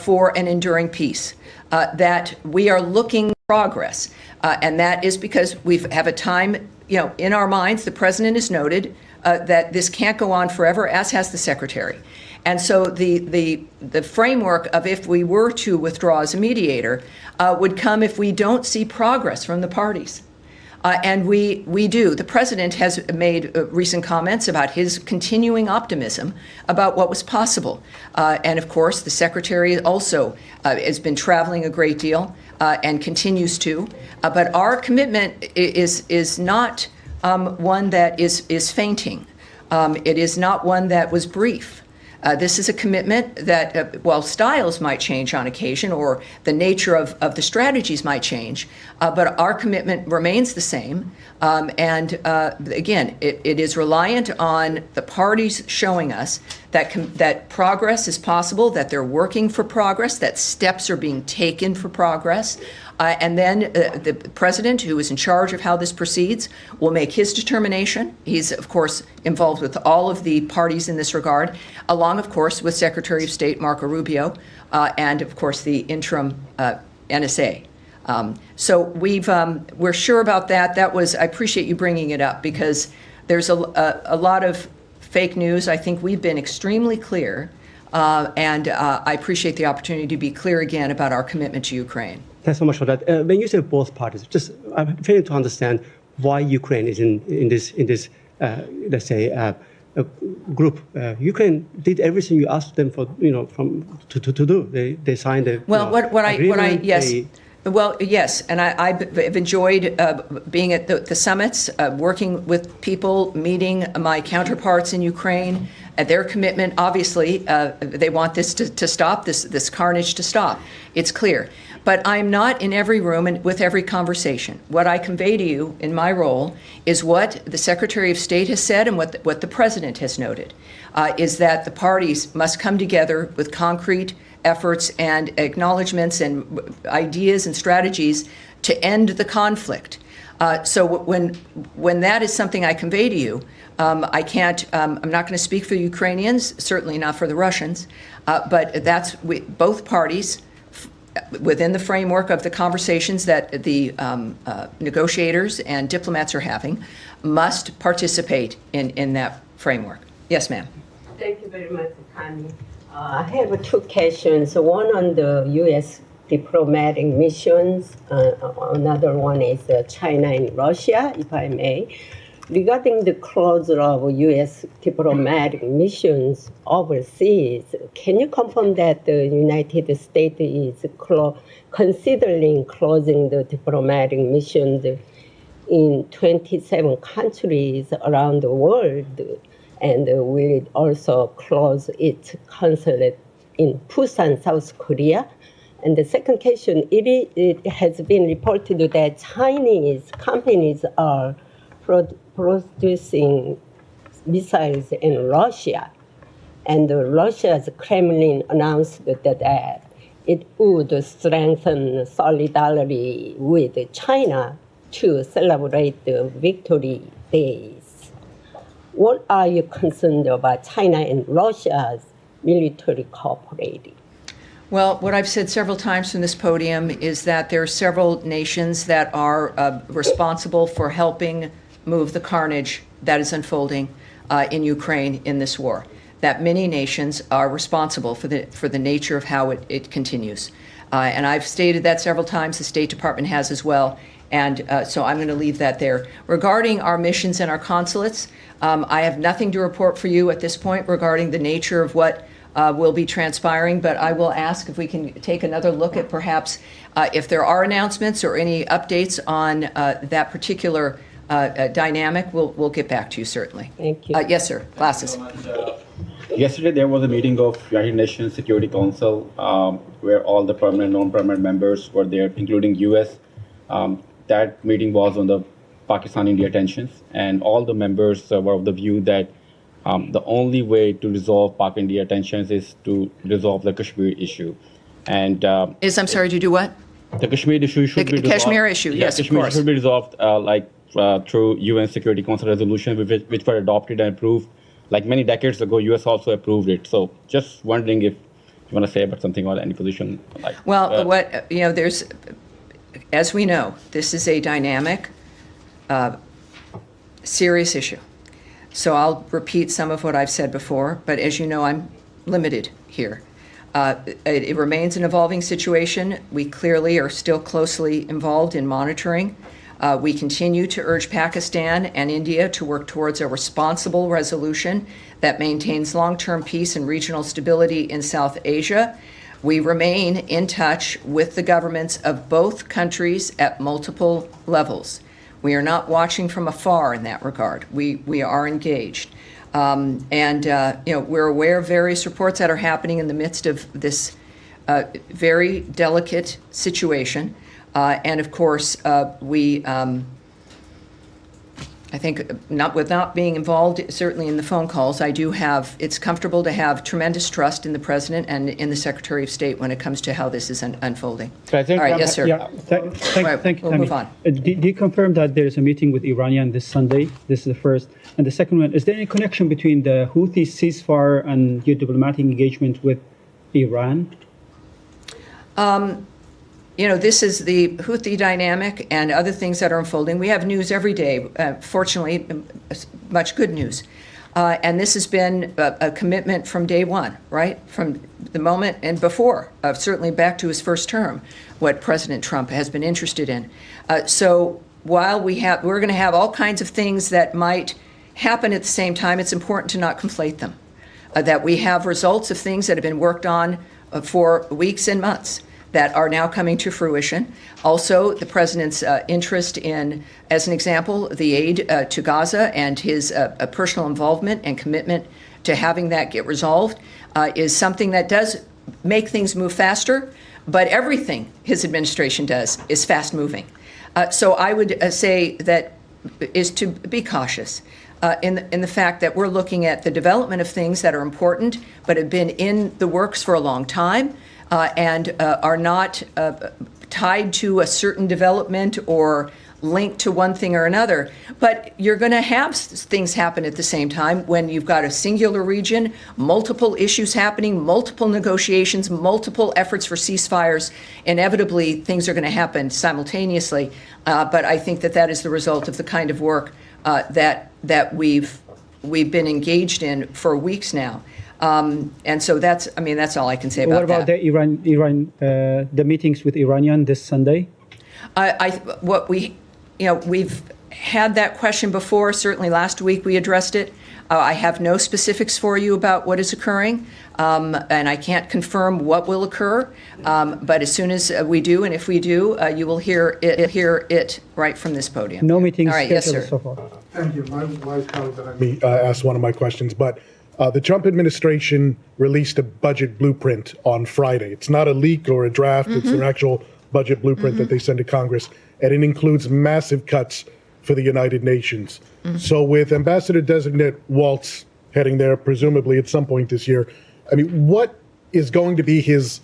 for an enduring peace, that we are looking for progress. And that is because we have a time, in our minds, the president has noted that this can't go on forever, as has the secretary. And so the framework of if we were to withdraw as a mediator would come if we don't see progress from the parties. And we do. The president has made recent comments about his continuing optimism about what was possible. And of course, the secretary also has been traveling a great deal and continues to. But our commitment is not one that is fainting. It is not one that was brief. This is a commitment that, while styles might change on occasion or the nature of the strategies might change, but our commitment remains the same. And again, it is reliant on the parties showing us that progress is possible, that they're working for progress, that steps are being taken for progress. And then the president, who is in charge of how this proceeds, will make his determination. He's, of course, involved with all of the parties in this regard, along, of course, with Secretary of State Marco Rubio and, of course, the interim NSA. So we're sure about that. I appreciate you bringing it up because there's a lot of fake news. I think we've been extremely clear, and I appreciate the opportunity to be clear again about our commitment to Ukraine. Thanks so much for that. When you say both parties, I'm failing to understand why Ukraine is in this let's say group. Ukraine did everything you asked them for, to do. They signed a yes, and I've enjoyed being at the summits, working with people, meeting my counterparts in Ukraine. Their commitment, obviously, they want this to stop, this carnage to stop. It's clear. But I'm not in every room and with every conversation. What I convey to you in my role is what the Secretary of State has said and what the President has noted, is that the parties must come together with concrete efforts and acknowledgments and ideas and strategies to end the conflict. So when that is something I convey to you, I can't. I'm not going to speak for the Ukrainians, certainly not for the Russians, but both parties, within the framework of the conversations that the negotiators and diplomats are having, must participate in that framework. Yes, ma'am. Thank you very much, Carney. I have two questions. One on the U.S. diplomatic missions. Another one is China and Russia, if I may. Regarding the closure of U.S. diplomatic missions overseas, can you confirm that the United States is considering closing the diplomatic missions in 27 countries around the world, and will it also close its consulate in Busan, South Korea? And the second question, it has been reported that Chinese companies are producing missiles in Russia. And Russia's Kremlin announced that it would strengthen solidarity with China to celebrate the victory days. What are you concerned about China and Russia's military cooperating? Well, what I've said several times from this podium is that there are several nations that are responsible for helping move the carnage that is unfolding in Ukraine in this war. That many nations are responsible for the nature of how it continues. And I've stated that several times. The State Department has as well. And so I'm going to leave that there. Regarding our missions and our consulates, I have nothing to report for you at this point regarding the nature of what will be transpiring, but I will ask if we can take another look at perhaps if there are announcements or any updates on that particular dynamic. We'll get back to you, certainly. Thank you. Yes, sir. Glasses. Yesterday, there was a meeting of United Nations Security Council where all the permanent and non-permanent members were there, including U.S. That meeting was on the Pakistan-India tensions, and all the members were of the view that the only way to resolve Pak-India tensions is to resolve the Kashmir issue. And I'm sorry, to do what? The Kashmir issue should be resolved. The Kashmir issue, yes, Kashmir of course. should be resolved through UN Security Council resolutions, which were adopted and approved like many decades ago. US also approved it. So just wondering if you want to say about something or any position. There's, as we know, this is a dynamic, serious issue. So I'll repeat some of what I've said before, but as you know, I'm limited here. It remains an evolving situation. We clearly are still closely involved in monitoring. We continue to urge Pakistan and India to work towards a responsible resolution that maintains long-term peace and regional stability in South Asia. We remain in touch with the governments of both countries at multiple levels. We are not watching from afar in that regard. We are engaged. We're aware of various reports that are happening in the midst of this very delicate situation. And of course, I think without being involved, certainly in the phone calls, it's comfortable to have tremendous trust in the President and in the Secretary of State when it comes to how this is unfolding. All right, yes, sir. Yeah, thank you. We'll move on. Do you confirm that there is a meeting with Iranian this Sunday? This is the first. And the second one, is there any connection between the Houthi ceasefire and your diplomatic engagement with Iran? This is the Houthi dynamic and other things that are unfolding. We have news every day, fortunately, much good news. And this has been a commitment from day one, right? From the moment and before, certainly back to his first term, what President Trump has been interested in. So while we're going to have all kinds of things that might happen at the same time, it's important to not conflate them. That we have results of things that have been worked on for weeks and months that are now coming to fruition. Also, the President's interest in, as an example, the aid to Gaza and his personal involvement and commitment to having that get resolved is something that does make things move faster, but everything his administration does is fast moving. So I would say that is to be cautious in the fact that we're looking at the development of things that are important but have been in the works for a long time, and are not tied to a certain development or linked to one thing or another. But you're going to have things happen at the same time when you've got a singular region, multiple issues happening, multiple negotiations, multiple efforts for ceasefires. Inevitably, things are going to happen simultaneously. But I think that is the result of the kind of work that we've been engaged in for weeks now. And so that's all I can say about that. What about the meetings with Iranian this Sunday? We've had that question before. Certainly last week we addressed it. I have no specifics for you about what is occurring, and I can't confirm what will occur. But as soon as we do, and if we do, you will hear it right from this podium. No meetings all right, yes, sir. So far. Thank you. My colleague that I asked one of my questions, but The Trump administration released a budget blueprint on Friday. It's not a leak or a draft, it's an actual budget blueprint that they sent to Congress, and it includes massive cuts for the United Nations. So with Ambassador Designate Waltz heading there, presumably at some point this year, I mean, what is going to be his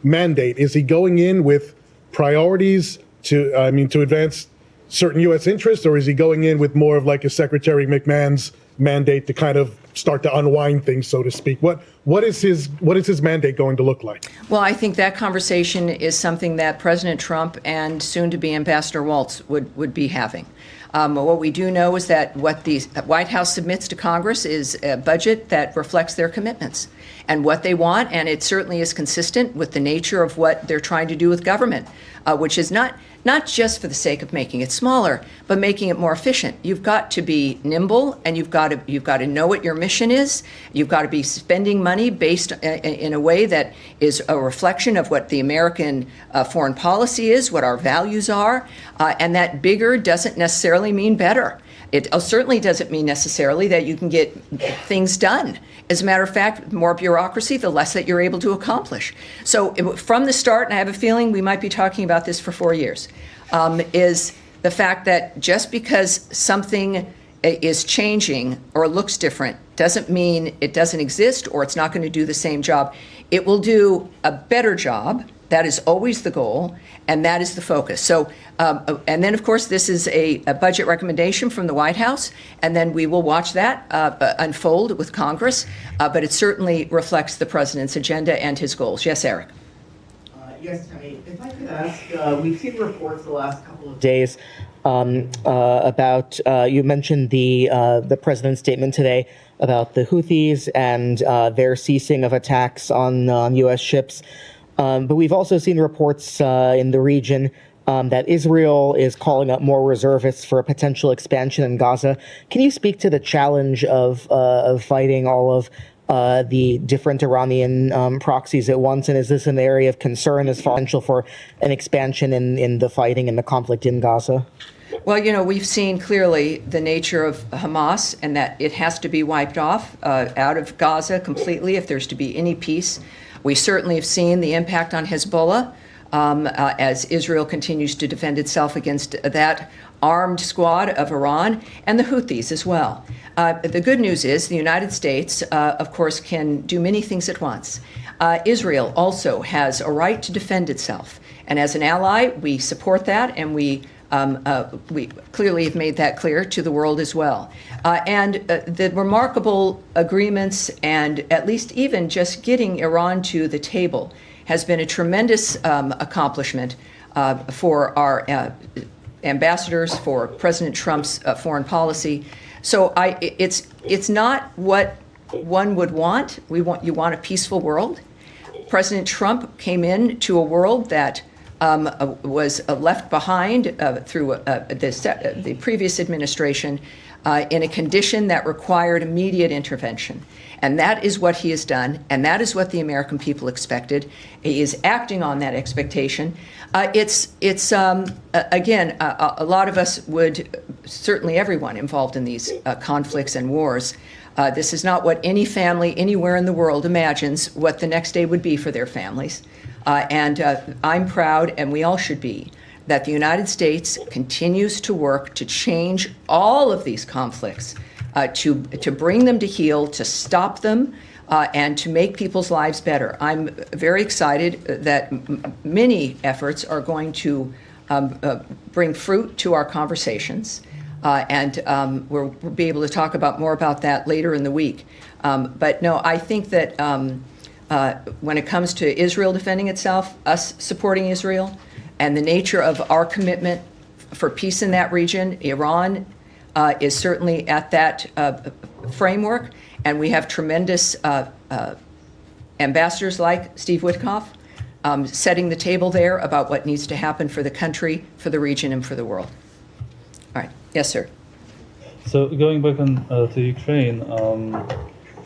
mandate? Is he going in with priorities to advance certain U.S. interests, or is he going in with more of like a Secretary McMahon's mandate to kind of start to unwind things, so to speak? What is his mandate going to look like? Well, I think that conversation is something that President Trump and soon-to-be Ambassador Waltz would be having. What we do know is that what the White House submits to Congress is a budget that reflects their commitments and what they want, and it certainly is consistent with the nature of what they're trying to do with government, which is not just for the sake of making it smaller, but making it more efficient. You've got to be nimble, and you've got to know what your mission is. You've got to be spending money based in a way that is a reflection of what the American foreign policy is, what our values are, and that bigger doesn't necessarily mean better. It certainly doesn't mean necessarily that you can get things done. As a matter of fact, more bureaucracy, the less that you're able to accomplish. So from the start, and I have a feeling we might be talking about this for 4 years, is the fact that just because something is changing or looks different doesn't mean it doesn't exist or it's not going to do the same job. It will do a better job. That is always the goal, and that is the focus. So, and then, of course, this is a budget recommendation from the White House, and then we will watch that unfold with Congress. But it certainly reflects the president's agenda and his goals. Yes, Eric. Yes, Tammy. If I could ask, we've seen reports the last couple of days about, you mentioned the president's statement today about the Houthis and their ceasing of attacks on U.S. ships. But we've also seen reports in the region that Israel is calling up more reservists for a potential expansion in Gaza. Can you speak to the challenge of fighting all of the different Iranian proxies at once? And is this an area of concern as potential for an expansion in the fighting and the conflict in Gaza? Well, you know, we've seen clearly the nature of Hamas and that it has to be wiped off out of Gaza completely if there's to be any peace. We certainly have seen the impact on Hezbollah as Israel continues to defend itself against that armed squad of Iran and the Houthis as well. The good news is the United States, of course, can do many things at once. Israel also has a right to defend itself. And as an ally, we support that, and we clearly have made that clear to the world as well. And the remarkable agreements and at least even just getting Iran to the table has been a tremendous accomplishment for our ambassadors, for President Trump's foreign policy. So it's not what one would want. You want a peaceful world. President Trump came into a world that was left behind through the previous administration in a condition that required immediate intervention. And that is what he has done, and that is what the American people expected. He is acting on that expectation. It's again, a lot of us would, certainly everyone involved in these conflicts and wars, this is not what any family anywhere in the world imagines what the next day would be for their families. And I'm proud, and we all should be, that the United States continues to work to change all of these conflicts, to bring them to heel, to stop them, and to make people's lives better. I'm very excited that many efforts are going to bring fruit to our conversations, and we'll be able to talk more about that later in the week. But no, I think that when it comes to Israel defending itself, us supporting Israel, and the nature of our commitment for peace in that region, Iran is certainly at that framework, and we have tremendous ambassadors like Steve Witkoff setting the table there about what needs to happen for the country, for the region, and for the world. All right. Yes, sir. So going back to Ukraine,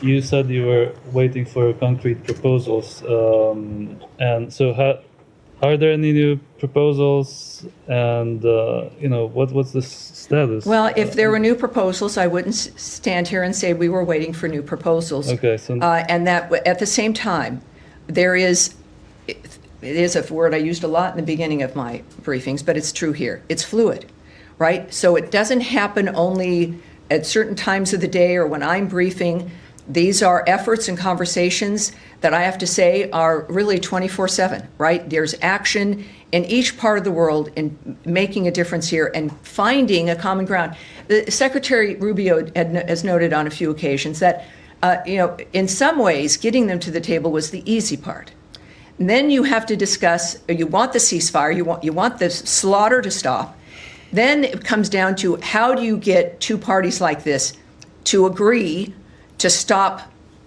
you said you were waiting for concrete proposals, and so are there any new proposals? And what's the status? Well, if there were new proposals, I wouldn't stand here and say we were waiting for new proposals. Okay, so and that at the same time, there is, it is a word I used a lot in the beginning of my briefings, but it's true here. It's fluid, right? So it doesn't happen only at certain times of the day or when I'm briefing. These are efforts and conversations that I have to say are really 24/7, right? There's action in each part of the world in making a difference here and finding a common ground. Secretary Rubio has noted on a few occasions that, in some ways, getting them to the table was the easy part. And then you have to discuss, you want the ceasefire, you want the slaughter to stop. Then it comes down to how do you get two parties like this to agree to stop,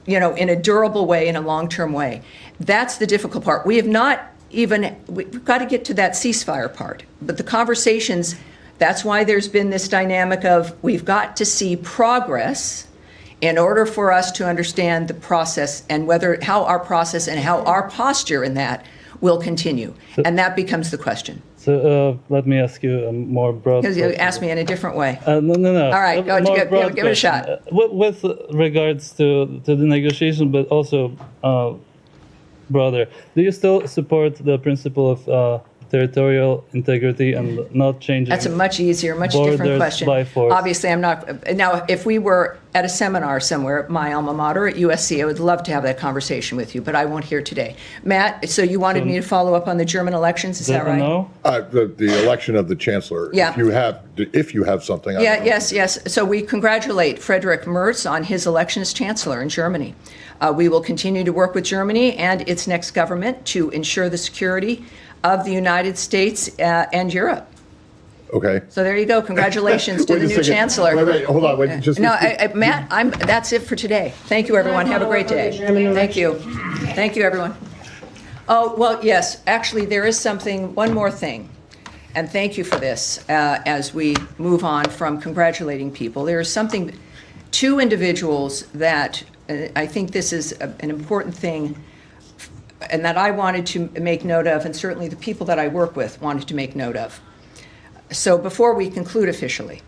in a durable way, in a long-term way. That's the difficult part. We've got to get to that ceasefire part. But the conversations, that's why there's been this dynamic of we've got to see progress in order for us to understand the process and how our process and how our posture in that will continue. And that becomes the question. So let me ask you a more broad. Because you asked me in a different way. No. All right, go give it a shot. With regards to the negotiation, but also broader, do you still support the principle of territorial integrity and not changing? That's a much easier, much different question. By force. Obviously, I'm not. Now, if we were at a seminar somewhere at my alma mater at USC, I would love to have that conversation with you, but I won't here today. Matt, so you wanted me to follow up on the German elections, is that right? No. The election of the chancellor. Yeah. If you have something. Yes. So we congratulate Friedrich Merz on his election as chancellor in Germany. We will continue to work with Germany and its next government to ensure the security of the United States and Europe. Okay. So there you go. Congratulations to the new chancellor. Wait, hold on. Matt, that's it for today. Thank you, everyone. Have a great day. Thank you. Thank you, everyone. Oh, well, yes. Actually, there is one more thing. And thank you for this as we move on from congratulating people. There is two individuals that I think this is an important thing and that I wanted to make note of, and certainly the people that I work with wanted to make note of. So before we conclude officially,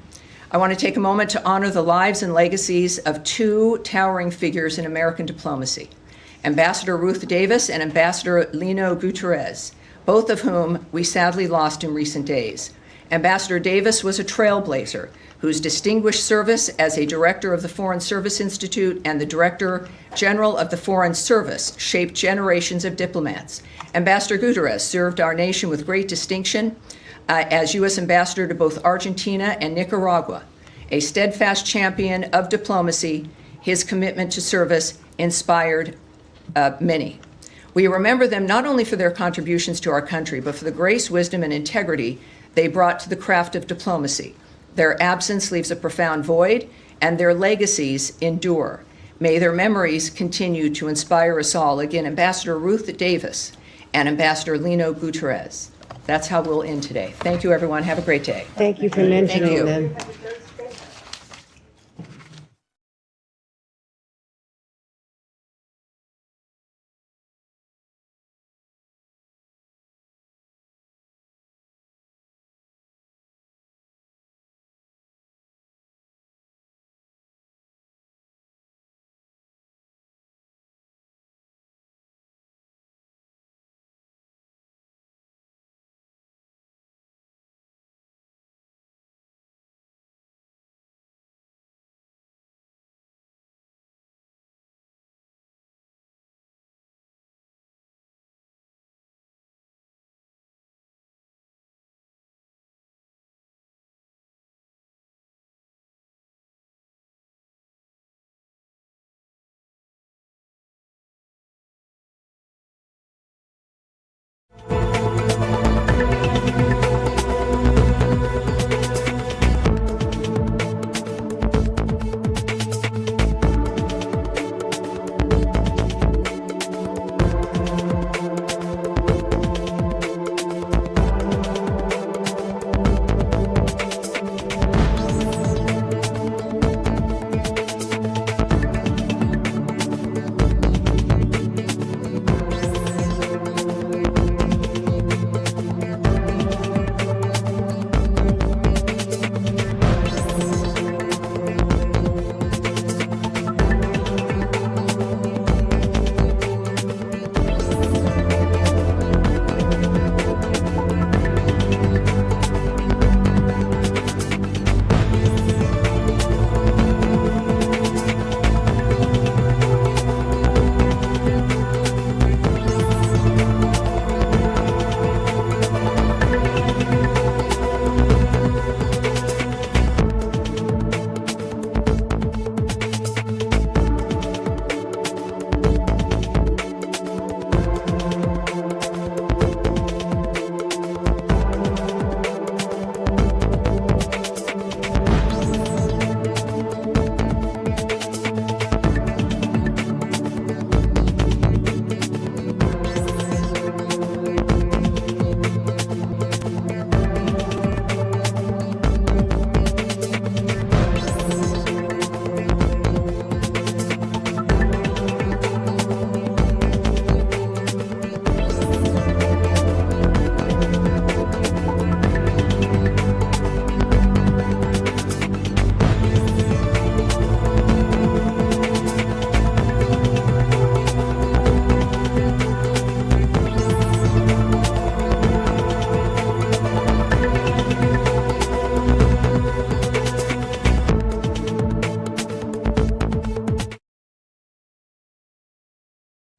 I want to take a moment to honor the lives and legacies of two towering figures in American diplomacy, Ambassador Ruth Davis and Ambassador Lino Guterres, both of whom we sadly lost in recent days. Ambassador Davis was a trailblazer whose distinguished service as a director of the Foreign Service Institute and the Director General of the Foreign Service shaped generations of diplomats. Ambassador Guterres served our nation with great distinction as U.S. Ambassador to both Argentina and Nicaragua. A steadfast champion of diplomacy, his commitment to service inspired many. We remember them not only for their contributions to our country, but for the grace, wisdom, and integrity they brought to the craft of diplomacy. Their absence leaves a profound void, and their legacies endure. May their memories continue to inspire us all. Again, Ambassador Ruth Davis and Ambassador Lino Guterres. That's how we'll end today. Thank you, everyone. Have a great day. Thank you for mentioning them.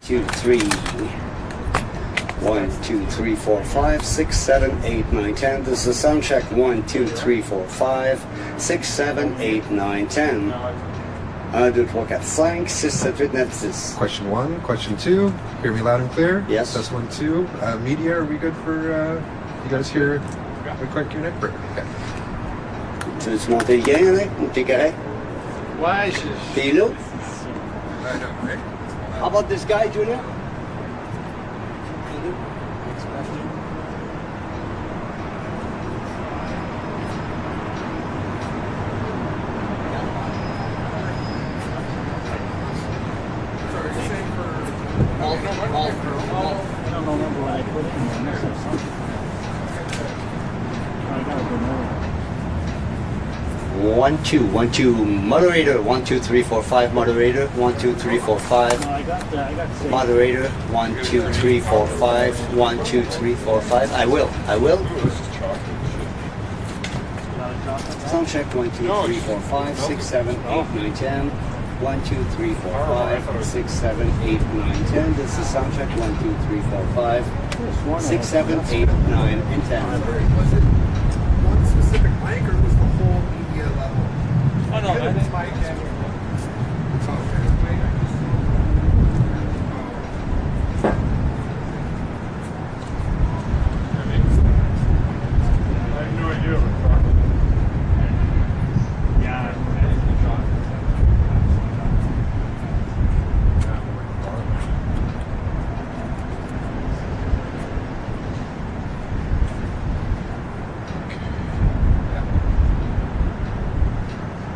2, 3. 1, 2, 3, 4, 5, 6, 7, 8, 9, 10. This is a sound check. 1, 2, 3, 4, 5, 6, 7, 8, 9, 10. 2, 3, 4, 5, 6, 7, 8, 9, 10. Question 1, question 2. Hear me loud and clear? Yes. That's 1, 2. Media, are we good for, you guys hear the quick unit? Okay. Tu veux-tu monter le gain avec? T'es correct? Ouais, T'es là? I know, right? How about this guy, Junior? I don't remember what I put in there. 1, 2, 1, 2, moderator, 1, 2, 3, 4, 5, moderator, 1, 2, 3, 4, 5, I got six. moderator, 1, 2, 3, 4, 5, 1, 2, 3, 4, 5, I will, sound check, 1, 2, 3, 4, 5, 6, 7, 8, 9, 10, 1, 2, 3, 4, 5, 6, 7, 8, 9, 10, this is sound check, 1, 2, 3, 4, 5, 6, 7, 8, 9, and 10. Was it one specific mic or